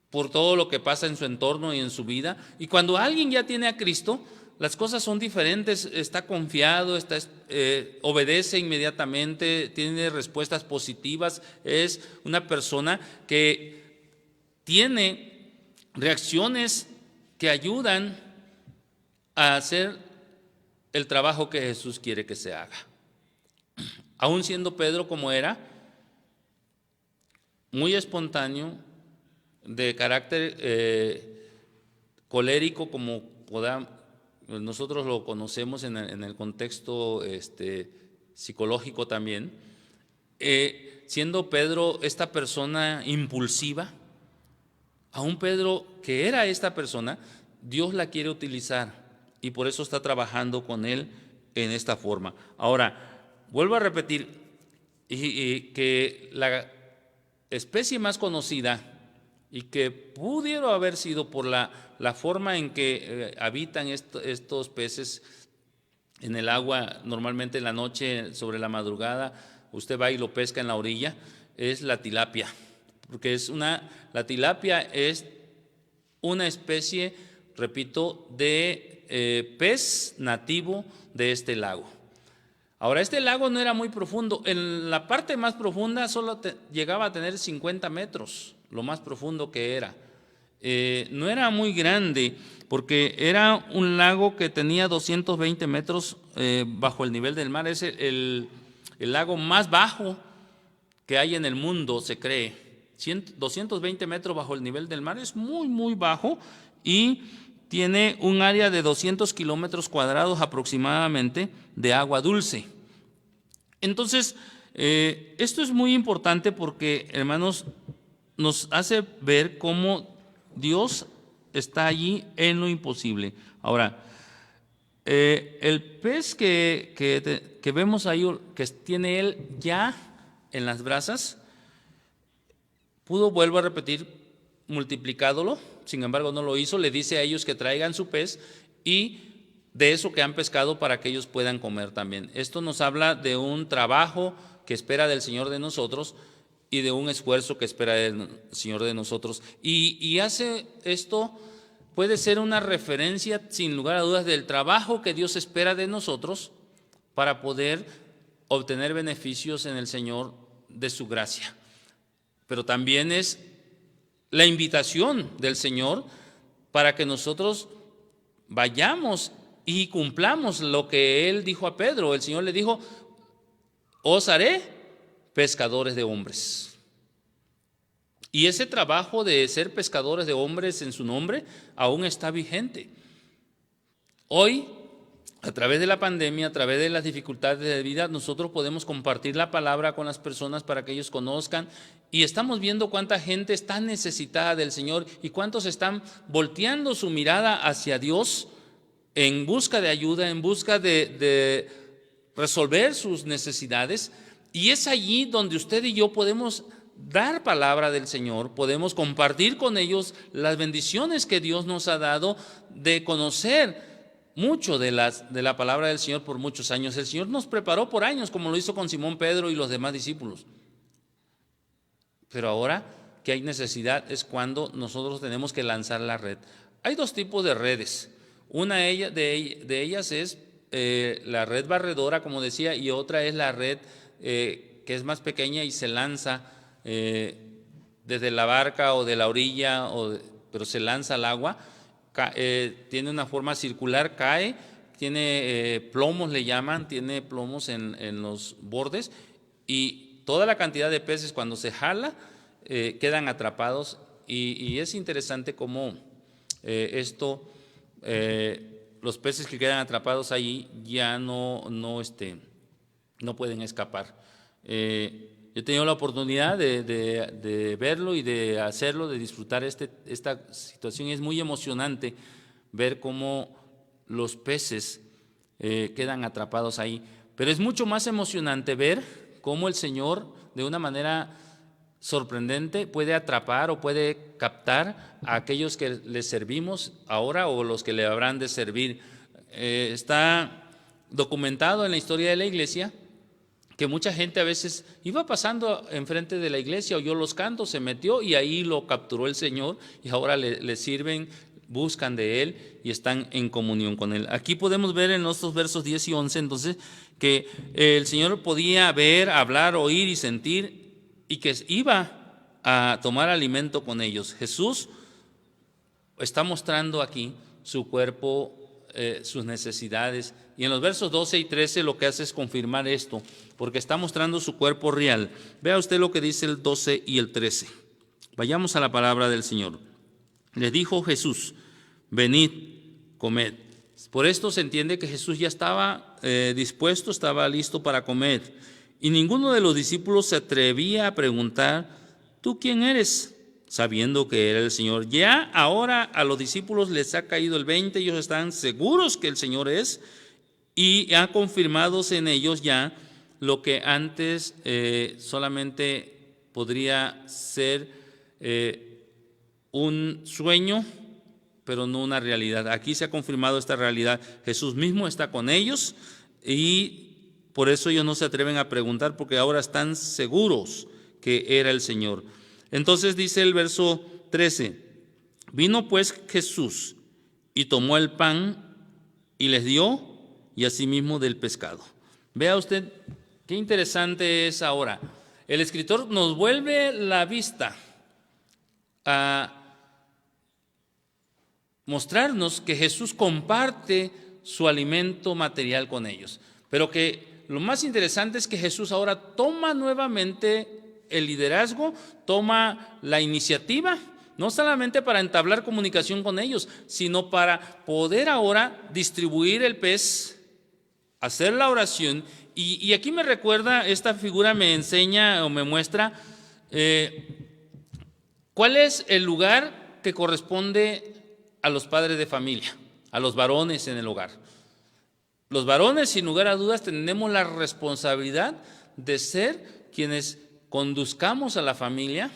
por todo lo que pasa en su entorno y en su vida. Y cuando alguien ya tiene a Cristo, las cosas son diferentes, está confiado, obedece inmediatamente, tiene respuestas positivas, es una persona que tiene reacciones que ayudan a hacer el trabajo que Jesús quiere que se haga. Aún siendo Pedro como era, muy espontáneo, de carácter colérico, como nosotros lo conocemos en el contexto psicológico también, siendo Pedro esta persona impulsiva, aún Pedro que era esta persona, Dios la quiere utilizar y por eso está trabajando con él en esta forma. Ahora, vuelvo a repetir que la especie más conocida y que pudieron haber sido por la forma en que habitan estos peces en el agua, normalmente en la noche, sobre la madrugada, usted va y lo pesca en la orilla, es la tilapia, porque la tilapia es una especie, repito, de pez nativo de este lago. Ahora, este lago no era muy profundo, en la parte más profunda solo llegaba a tener 50 metros, lo más profundo que era. No era muy grande, porque era un lago que tenía 220 metros bajo el nivel del mar. Es el lago más bajo que hay en el mundo, se cree. 220 metros bajo el nivel del mar, es muy, muy bajo, y tiene un área de 200 kilómetros cuadrados aproximadamente de agua dulce. Entonces, esto es muy importante porque, hermanos, nos hace ver cómo Dios está allí en lo imposible. Ahora, el pez que vemos ahí, que tiene él ya en las brasas, pudo, vuelvo a repetir, multiplicándolo, sin embargo no lo hizo. Le dice a ellos que traigan su pez y de eso que han pescado para que ellos puedan comer también. Esto nos habla de un trabajo que espera del Señor de nosotros y de un esfuerzo que espera del Señor de nosotros. Y hace esto, puede ser una referencia sin lugar a dudas del trabajo que Dios espera de nosotros para poder obtener beneficios en el Señor de su gracia. Pero también es la invitación del Señor para que nosotros vayamos y cumplamos lo que Él dijo a Pedro. El Señor le dijo: os haré pescadores de hombres. Y ese trabajo de ser pescadores de hombres en su nombre aún está vigente. Hoy, a través de la pandemia, a través de las dificultades de vida, nosotros podemos compartir la palabra con las personas para que ellos conozcan, y estamos viendo cuánta gente está necesitada del Señor y cuántos están volteando su mirada hacia Dios en busca de ayuda, en busca de resolver sus necesidades. Y es allí donde usted y yo podemos dar palabra del Señor, podemos compartir con ellos las bendiciones que Dios nos ha dado de conocer mucho de la palabra del Señor por muchos años. El Señor nos preparó por años, como lo hizo con Simón Pedro y los demás discípulos. Pero ahora que hay necesidad es cuando nosotros tenemos que lanzar la red. Hay dos tipos de redes. Una de ellas es la red barredora, como decía, y otra es la red que es más pequeña y se lanza desde la barca o de la orilla, pero se lanza al agua. Tiene una forma circular, cae, tiene plomos, le llaman, tiene plomos en los bordes, y toda la cantidad de peces, cuando se jala, quedan atrapados. Y es interesante cómo los peces que quedan atrapados ahí ya no pueden escapar. Yo he tenido la oportunidad de verlo y de hacerlo, de disfrutar esta situación. Es muy emocionante ver cómo los peces quedan atrapados ahí. Pero es mucho más emocionante ver cómo el Señor, de una manera sorprendente, puede atrapar o puede captar a aquellos que le servimos ahora o los que le habrán de servir. Está documentado en la historia de la iglesia que mucha gente a veces iba pasando enfrente de la iglesia, oyó los cantos, se metió y ahí lo capturó el Señor, y ahora le sirven, buscan de Él y están en comunión con Él. Aquí podemos ver en estos versos 10 y 11 entonces que el Señor podía ver, hablar, oír y sentir, y que iba a tomar alimento con ellos. Jesús está mostrando aquí su cuerpo, sus necesidades, y en los versos 12 y 13 lo que hace es confirmar esto, porque está mostrando su cuerpo real. Vea usted lo que dice el 12 y el 13. Vayamos a la palabra del Señor. Les dijo Jesús: venid, comed. Por esto se entiende que Jesús ya estaba dispuesto, estaba listo para comer, y ninguno de los discípulos se atrevía a preguntar: ¿tú quién eres?, sabiendo que era el Señor. Ya ahora a los discípulos les ha caído el 20, ellos están seguros que el Señor es, y ha confirmado en ellos ya lo que antes solamente podría ser un sueño, pero no una realidad. Aquí se ha confirmado esta realidad. Jesús mismo está con ellos y por eso ellos no se atreven a preguntar, porque ahora están seguros que era el Señor. Entonces dice el verso 13, vino pues Jesús y tomó el pan y les dio, y asimismo del pescado. Vea usted qué interesante es ahora. El escritor nos vuelve la vista a mostrarnos que Jesús comparte su alimento material con ellos, pero que lo más interesante es que Jesús ahora toma nuevamente el liderazgo, toma la iniciativa, no solamente para entablar comunicación con ellos, sino para poder ahora distribuir el pez, hacer la oración. Y aquí me recuerda, esta figura me enseña o me muestra cuál es el lugar que corresponde a los padres de familia, a los varones en el hogar. Los varones, sin lugar a dudas, tenemos la responsabilidad de ser quienes conduzcamos a la familia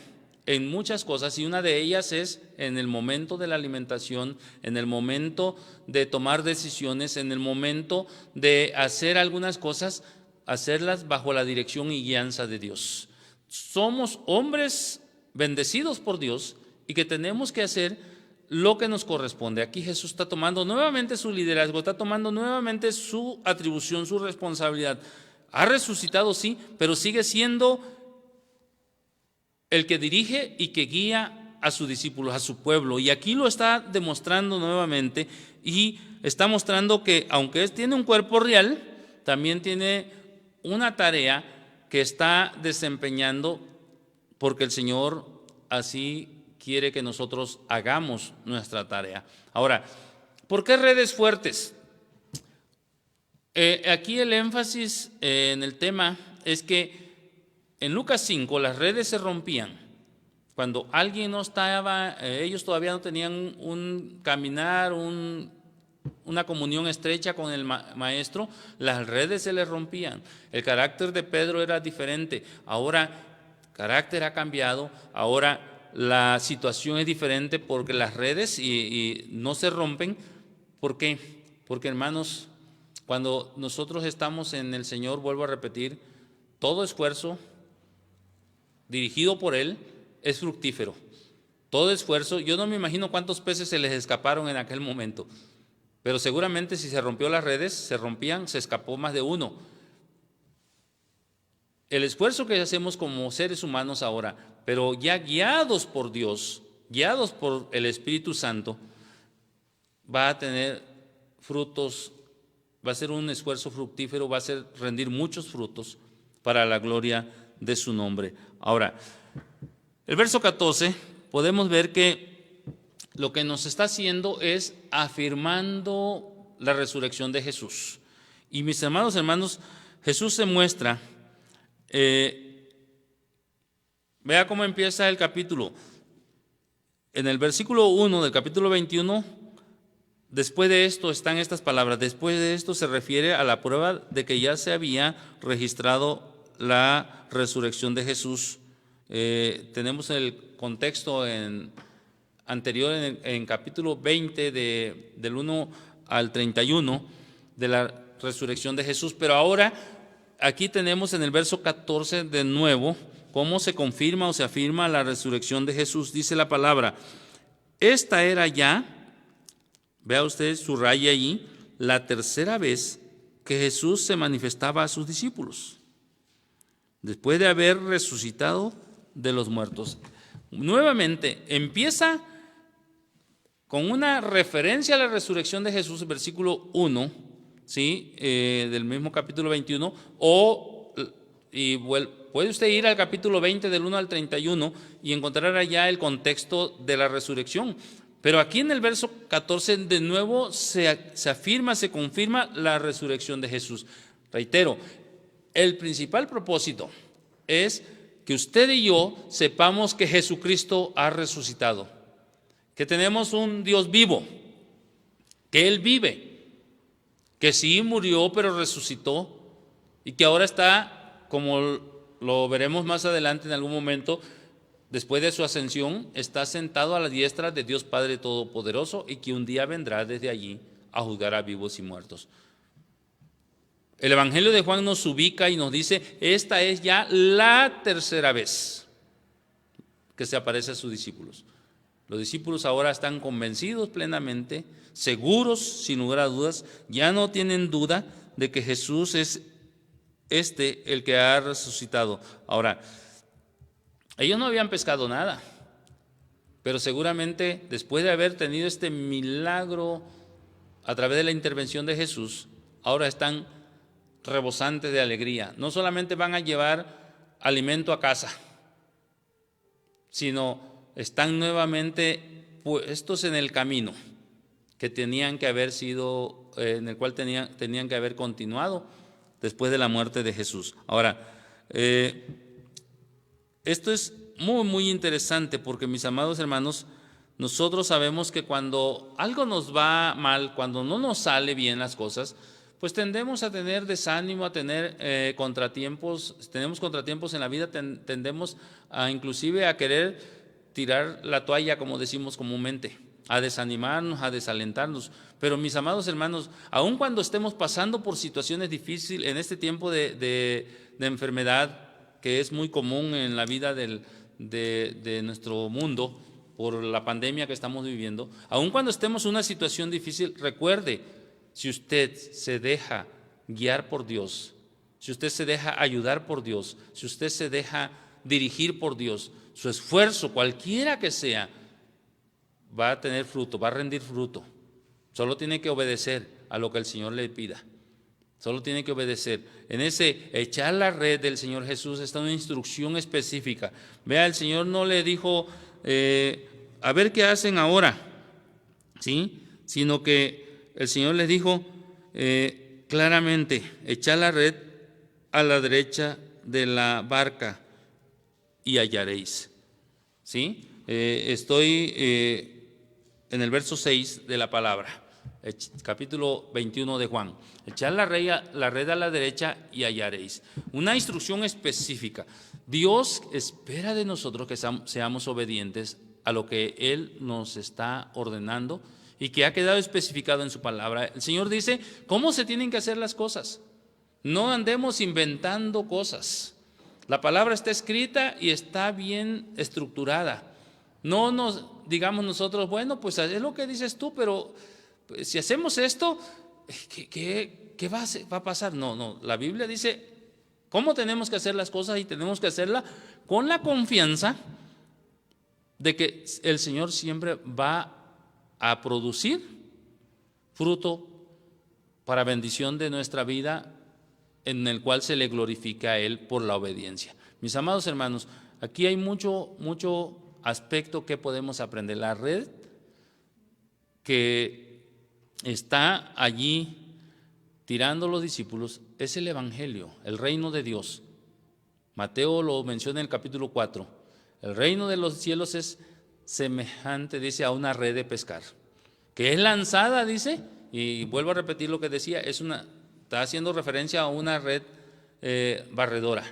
en muchas cosas, y una de ellas es en el momento de la alimentación, en el momento de tomar decisiones, en el momento de hacer algunas cosas, hacerlas bajo la dirección y guianza de Dios. Somos hombres bendecidos por Dios y que tenemos que hacer lo que nos corresponde. Aquí Jesús está tomando nuevamente su liderazgo, está tomando nuevamente su atribución, su responsabilidad. Ha resucitado, sí, pero sigue siendo el que dirige y que guía a sus discípulos, a su pueblo. Y aquí lo está demostrando nuevamente y está mostrando que aunque tiene un cuerpo real, también tiene una tarea que está desempeñando, porque el Señor así quiere que nosotros hagamos nuestra tarea. Ahora, ¿por qué redes fuertes? Aquí el énfasis en el tema es que en Lucas 5 las redes se rompían cuando alguien no estaba, ellos todavía no tenían un caminar, una comunión estrecha con el maestro, las redes se les rompían. El carácter de Pedro era diferente. Ahora el carácter ha cambiado, ahora la situación es diferente porque las redes y no se rompen. ¿Por qué? Porque, hermanos, cuando nosotros estamos en el Señor, vuelvo a repetir, todo esfuerzo dirigido por Él es fructífero. Todo esfuerzo, yo no me imagino cuántos peces se les escaparon en aquel momento, pero seguramente si se rompió las redes, se rompían, se escapó más de uno. El esfuerzo que hacemos como seres humanos ahora, pero ya guiados por Dios, guiados por el Espíritu Santo, va a tener frutos, va a ser un esfuerzo fructífero, va a ser rendir muchos frutos para la gloria de su nombre. Ahora, el verso 14, podemos ver que lo que nos está haciendo es afirmando la resurrección de Jesús. Y mis hermanos, Jesús se muestra. Vea cómo empieza el capítulo. En el versículo 1 del capítulo 21, después de esto están estas palabras. Después de esto se refiere a la prueba de que ya se había registrado la resurrección de Jesús. Tenemos el contexto anterior en capítulo 20 del 1 al 31 de la resurrección de Jesús, pero ahora aquí tenemos en el verso 14 de nuevo cómo se confirma o se afirma la resurrección de Jesús. Dice la palabra, esta era ya, vea usted, subraya allí, la tercera vez que Jesús se manifestaba a sus discípulos, después de haber resucitado de los muertos. Nuevamente empieza con una referencia a la resurrección de Jesús, versículo 1, ¿sí? Del mismo capítulo 21, puede usted ir al capítulo 20 del 1 al 31 y encontrar allá el contexto de la resurrección. Pero aquí en el verso 14 de nuevo se afirma, se confirma la resurrección de Jesús. Reitero, el principal propósito es que usted y yo sepamos que Jesucristo ha resucitado, que tenemos un Dios vivo, que Él vive, que sí murió pero resucitó y que ahora está, como lo veremos más adelante en algún momento, después de su ascensión, está sentado a la diestra de Dios Padre Todopoderoso y que un día vendrá desde allí a juzgar a vivos y muertos. El Evangelio de Juan nos ubica y nos dice, esta es ya la tercera vez que se aparece a sus discípulos. Los discípulos ahora están convencidos plenamente, seguros, sin lugar a dudas, ya no tienen duda de que Jesús es el que ha resucitado. Ahora, ellos no habían pescado nada, pero seguramente después de haber tenido este milagro a través de la intervención de Jesús, ahora están rebosantes de alegría. No solamente van a llevar alimento a casa, sino están nuevamente puestos en el camino que tenían que haber sido, en el cual tenían que haber continuado después de la muerte de Jesús. Ahora, esto es muy, muy interesante porque, mis amados hermanos, nosotros sabemos que cuando algo nos va mal, cuando no nos sale bien las cosas, pues tendemos a tener desánimo, a tener contratiempos, tenemos contratiempos en la vida, tendemos a inclusive a querer tirar la toalla, como decimos comúnmente, a desanimarnos, a desalentarnos. Pero, mis amados hermanos, aun cuando estemos pasando por situaciones difíciles en este tiempo de enfermedad, que es muy común en la vida de nuestro mundo, por la pandemia que estamos viviendo, aun cuando estemos en una situación difícil, recuerde, si usted se deja guiar por Dios, si usted se deja ayudar por Dios, si usted se deja dirigir por Dios, su esfuerzo, cualquiera que sea, va a tener fruto, va a rendir fruto. Solo tiene que obedecer a lo que el Señor le pida. Solo tiene que obedecer. En ese echar la red del Señor Jesús está una instrucción específica. Vea, el Señor no le dijo, a ver qué hacen ahora, ¿sí? Sino que el Señor les dijo claramente, echar la red a la derecha de la barca y hallaréis. ¿Sí? Estoy en el verso 6 de la palabra, capítulo 21 de Juan. Echad la red a la derecha y hallaréis. Una instrucción específica. Dios espera de nosotros que seamos obedientes a lo que Él nos está ordenando y que ha quedado especificado en su palabra. El Señor dice cómo se tienen que hacer las cosas. No andemos inventando cosas. La palabra está escrita y está bien estructurada. No nos digamos nosotros, bueno, pues es lo que dices tú, pero pues, si hacemos esto, ¿qué va a pasar? No, la Biblia dice cómo tenemos que hacer las cosas y tenemos que hacerlas con la confianza de que el Señor siempre va a producir fruto para bendición de nuestra vida, en el cual se le glorifica a Él por la obediencia. Mis amados hermanos, aquí hay mucho aspecto que podemos aprender. La red que está allí tirando los discípulos es el Evangelio, el reino de Dios. Mateo lo menciona en el capítulo 4. El reino de los cielos es semejante, dice, a una red de pescar, que es lanzada, dice, y vuelvo a repetir lo que decía, está haciendo referencia a una red barredora,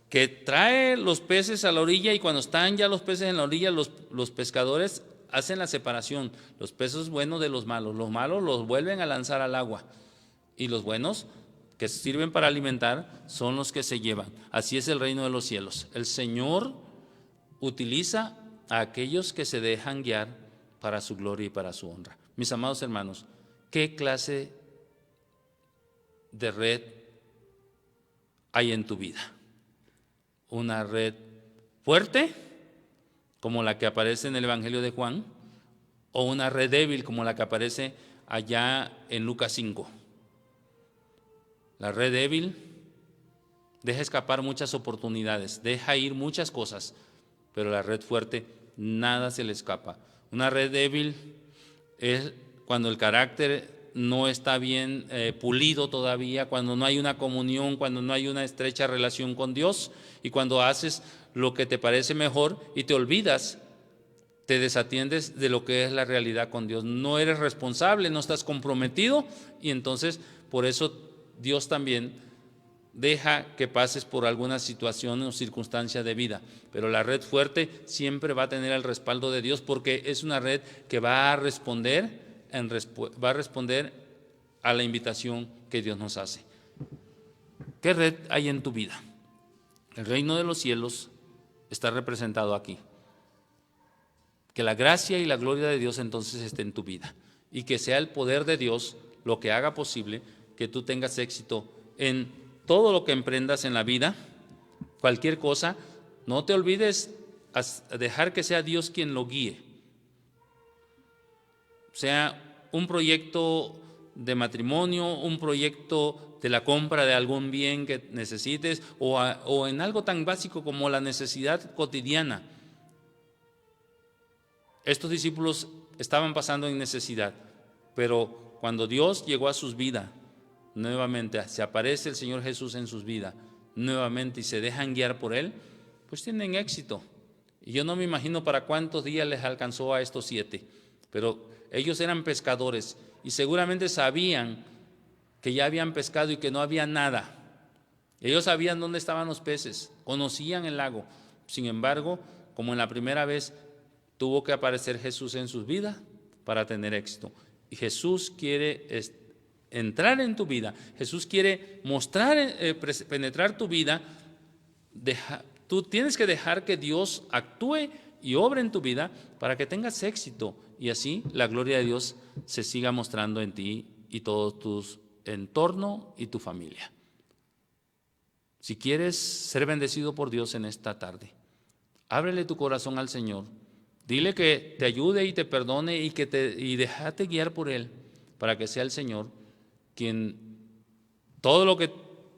que trae los peces a la orilla, y cuando están ya los peces en la orilla, los pescadores hacen la separación, los peces buenos de los malos los vuelven a lanzar al agua, y los buenos que sirven para alimentar son los que se llevan. Así es el reino de los cielos. El Señor utiliza a aquellos que se dejan guiar para su gloria y para su honra. Mis amados hermanos, ¿qué clase de red hay en tu vida? ¿Una red fuerte, como la que aparece en el Evangelio de Juan, o una red débil, como la que aparece allá en Lucas 5? La red débil deja escapar muchas oportunidades, deja ir muchas cosas, pero la red fuerte, nada se le escapa. Una red débil es cuando el carácter no está bien pulido todavía, cuando no hay una comunión, cuando no hay una estrecha relación con Dios, y cuando haces lo que te parece mejor y te olvidas, te desatiendes de lo que es la realidad con Dios. No eres responsable, no estás comprometido, y entonces por eso Dios también deja que pases por alguna situación o circunstancia de vida, pero la red fuerte siempre va a tener el respaldo de Dios, porque es una red que va a responder a la invitación que Dios nos hace. ¿Qué red hay en tu vida? El reino de los cielos está representado aquí. Que la gracia y la gloria de Dios entonces esté en tu vida, y que sea el poder de Dios lo que haga posible que tú tengas éxito en todo lo que emprendas en la vida, cualquier cosa. No te olvides dejar que sea Dios quien lo guíe. Sea un proyecto de matrimonio, un proyecto de la compra de algún bien que necesites, o en algo tan básico como la necesidad cotidiana. Estos discípulos estaban pasando en necesidad, pero cuando Dios llegó a sus vidas, nuevamente se aparece el Señor Jesús en sus vidas, nuevamente, y se dejan guiar por Él, pues tienen éxito. Y yo no me imagino para cuántos días les alcanzó a estos 7, pero ellos eran pescadores y seguramente sabían que ya habían pescado y que no había nada. Ellos sabían dónde estaban los peces, conocían el lago. Sin embargo, como en la primera vez, tuvo que aparecer Jesús en sus vidas para tener éxito. Y Jesús quiere entrar en tu vida. Jesús quiere penetrar tu vida. Tú tienes que dejar que Dios actúe y obre en tu vida para que tengas éxito, y así la gloria de Dios se siga mostrando en ti y todo tu entorno y tu familia. Si quieres ser bendecido por Dios en esta tarde, ábrele tu corazón al Señor. Dile que te ayude y te perdone, y déjate guiar por Él, para que sea el Señor quien todo lo que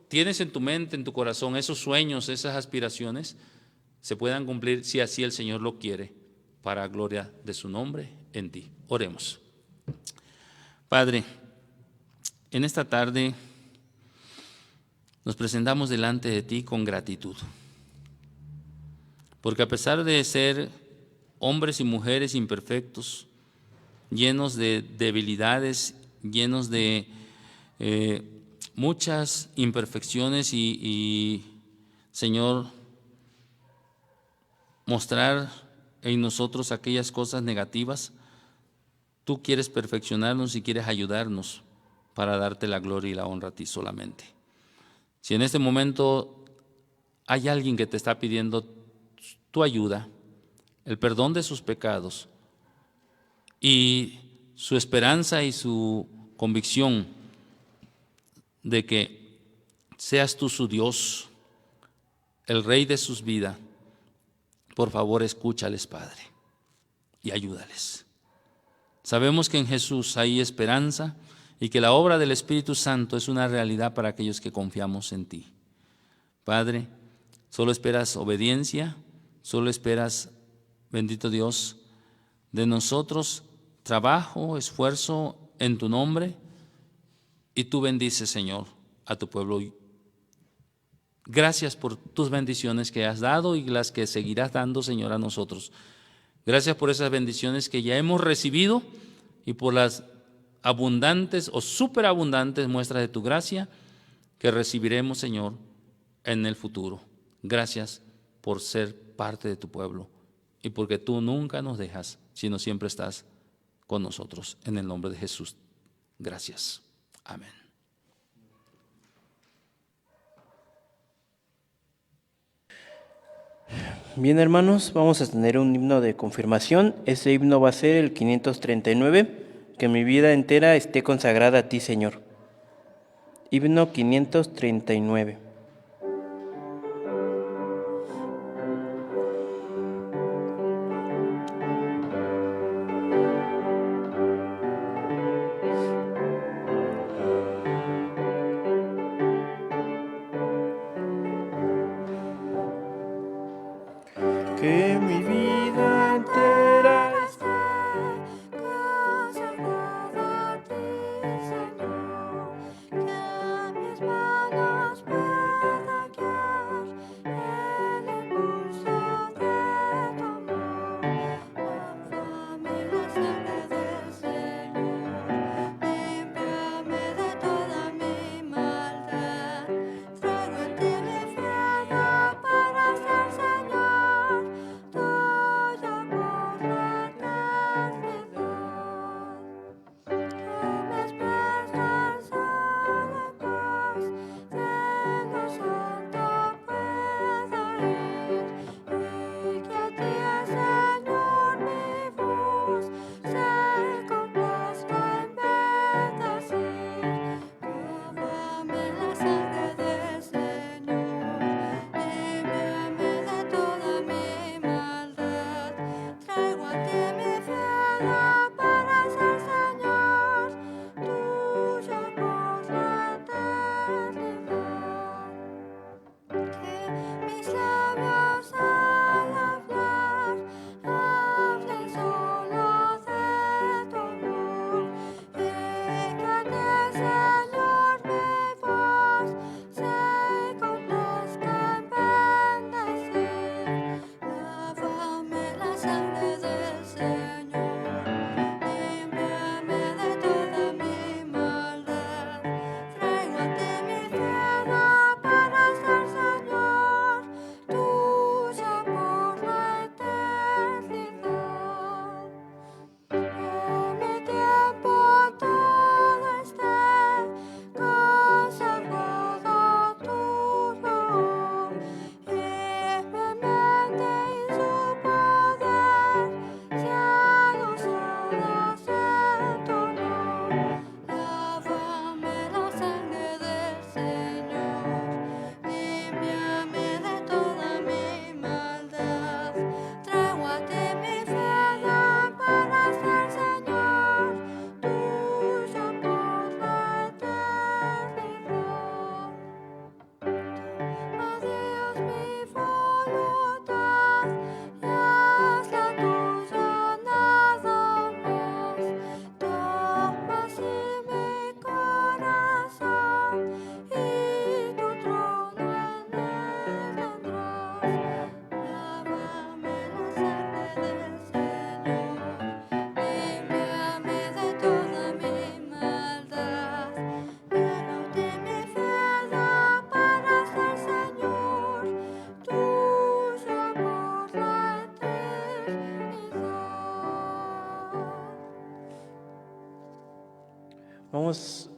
tienes en tu mente, en tu corazón, esos sueños, esas aspiraciones, se puedan cumplir, si así el Señor lo quiere, para gloria de su nombre en ti. Oremos. Padre, en esta tarde nos presentamos delante de ti con gratitud, porque a pesar de ser hombres y mujeres imperfectos, llenos de debilidades, llenos de muchas imperfecciones y Señor, mostrar en nosotros aquellas cosas negativas, tú quieres perfeccionarnos y quieres ayudarnos para darte la gloria y la honra a ti solamente. Si en este momento hay alguien que te está pidiendo tu ayuda, el perdón de sus pecados y su esperanza y su convicción de que seas tú su Dios, el Rey de sus vidas, por favor escúchales, Padre, y ayúdales. Sabemos que en Jesús hay esperanza y que la obra del Espíritu Santo es una realidad para aquellos que confiamos en ti. Padre, solo esperas obediencia, solo esperas, bendito Dios, de nosotros trabajo, esfuerzo en tu nombre, y tú bendices, Señor, a tu pueblo. Gracias por tus bendiciones que has dado y las que seguirás dando, Señor, a nosotros. Gracias por esas bendiciones que ya hemos recibido y por las abundantes o superabundantes muestras de tu gracia que recibiremos, Señor, en el futuro. Gracias por ser parte de tu pueblo y porque tú nunca nos dejas, sino siempre estás con nosotros. En el nombre de Jesús. Gracias. Amén. Bien, hermanos, vamos a tener un himno de confirmación. Ese himno va a ser el 539, que mi vida entera esté consagrada a ti, Señor. Himno 539. Que mi vida entera esté consagrada a ti, Señor, que mis manos puedan guiar el impulso de tu amor. Lávame la sangre del Señor, límpiame de toda mi maldad, tráigame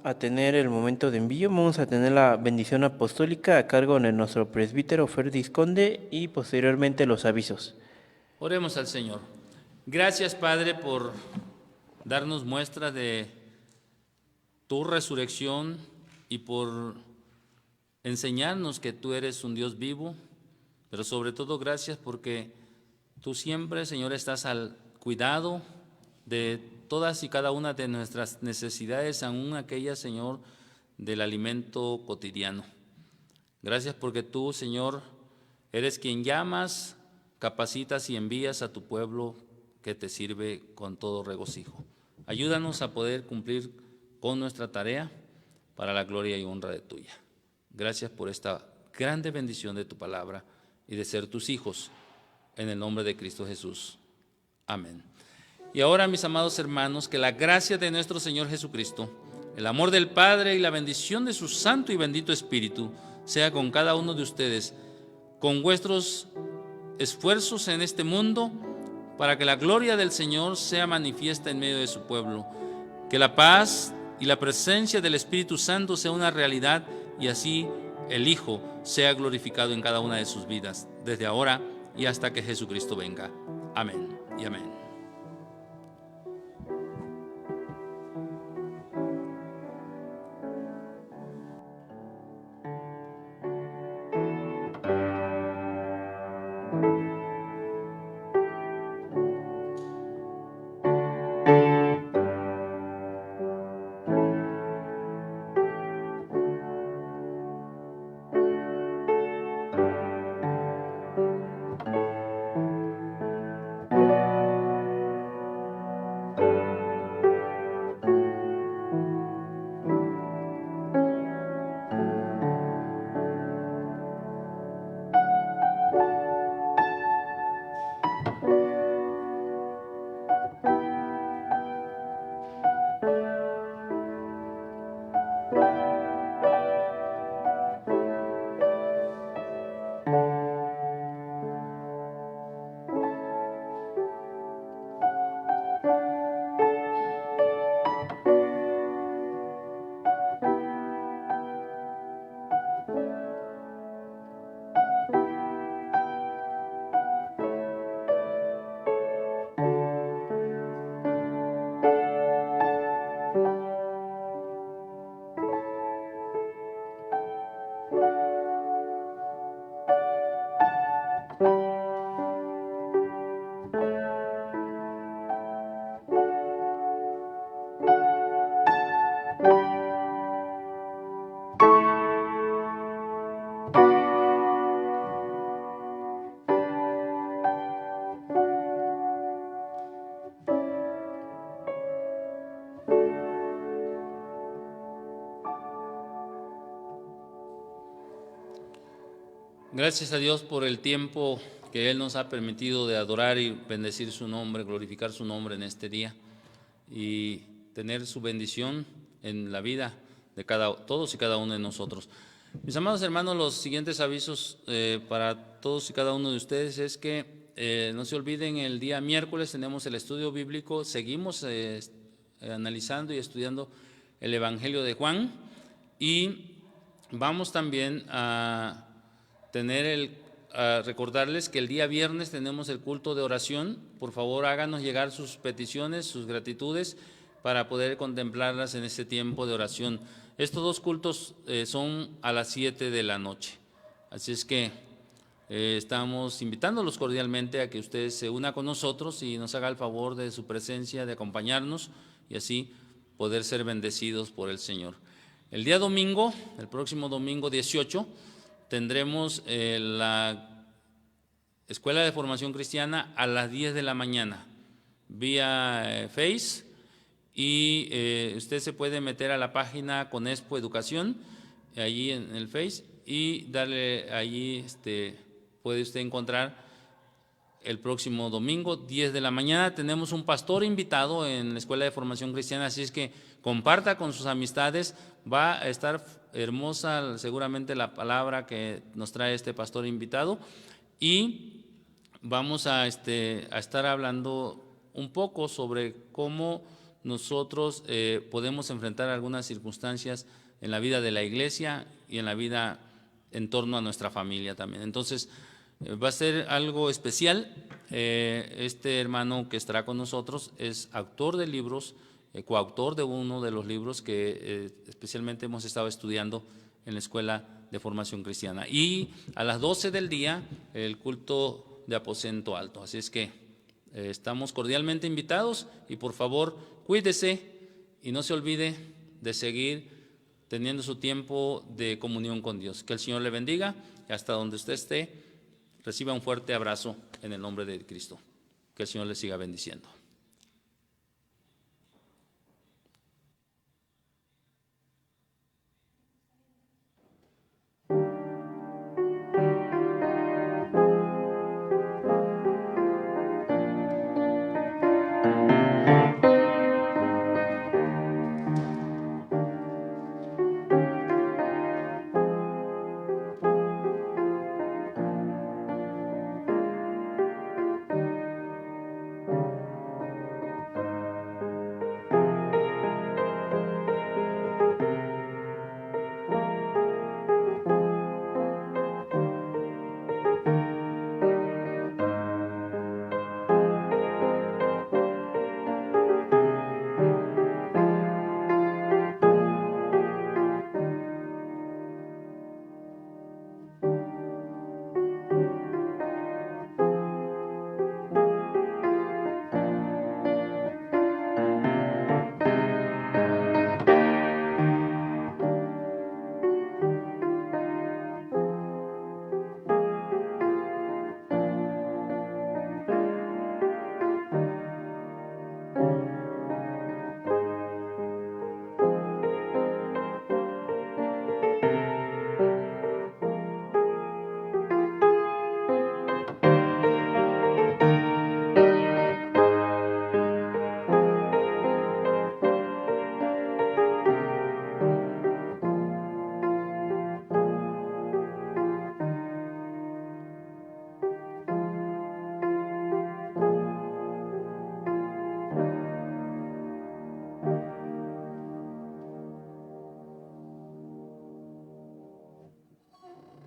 a tener el momento de envío. Vamos a tener la bendición apostólica a cargo de nuestro presbítero Ferdis Conde y posteriormente los avisos. Oremos al Señor. Gracias, Padre, por darnos muestra de tu resurrección y por enseñarnos que tú eres un Dios vivo, pero sobre todo gracias porque tú siempre, Señor, estás al cuidado de todas y cada una de nuestras necesidades, aún aquellas, Señor, del alimento cotidiano. Gracias porque tú, Señor, eres quien llamas, capacitas y envías a tu pueblo que te sirve con todo regocijo. Ayúdanos a poder cumplir con nuestra tarea para la gloria y honra de tuya. Gracias por esta grande bendición de tu palabra y de ser tus hijos, en el nombre de Cristo Jesús. Amén. Y ahora, mis amados hermanos, que la gracia de nuestro Señor Jesucristo, el amor del Padre y la bendición de su Santo y bendito Espíritu sea con cada uno de ustedes, con vuestros esfuerzos en este mundo, para que la gloria del Señor sea manifiesta en medio de su pueblo. Que la paz y la presencia del Espíritu Santo sea una realidad y así el Hijo sea glorificado en cada una de sus vidas, desde ahora y hasta que Jesucristo venga. Amén y amén. Gracias a Dios por el tiempo que Él nos ha permitido de adorar y bendecir su nombre, glorificar su nombre en este día y tener su bendición en la vida de todos y cada uno de nosotros. Mis amados hermanos, los siguientes avisos para todos y cada uno de ustedes es que no se olviden, el día miércoles tenemos el estudio bíblico, seguimos analizando y estudiando el Evangelio de Juan y vamos también a recordarles que el día viernes tenemos el culto de oración. Por favor, háganos llegar sus peticiones, sus gratitudes, para poder contemplarlas en este tiempo de oración. Estos dos cultos son a las 7 de la noche. Así es que estamos invitándolos cordialmente a que ustedes se una con nosotros y nos haga el favor de su presencia, de acompañarnos y así poder ser bendecidos por el Señor. El día domingo, el próximo domingo 18, tendremos la Escuela de Formación Cristiana a las 10 de la mañana vía Face y usted se puede meter a la página Conexpo Educación allí en el Face y darle allí, puede usted encontrar el próximo domingo 10 de la mañana. Tenemos un pastor invitado en la Escuela de Formación Cristiana, así es que comparta con sus amistades. Va a estar hermosa seguramente la palabra que nos trae este pastor invitado y vamos a estar hablando un poco sobre cómo nosotros podemos enfrentar algunas circunstancias en la vida de la iglesia y en la vida en torno a nuestra familia también. Entonces, va a ser algo especial. Este hermano que estará con nosotros es autor de libros, coautor de uno de los libros que especialmente hemos estado estudiando en la Escuela de Formación Cristiana. Y a las 12 del día, el culto de aposento alto. Así es que estamos cordialmente invitados y por favor, cuídese y no se olvide de seguir teniendo su tiempo de comunión con Dios. Que el Señor le bendiga y hasta donde usted esté, reciba un fuerte abrazo en el nombre de Cristo. Que el Señor le siga bendiciendo.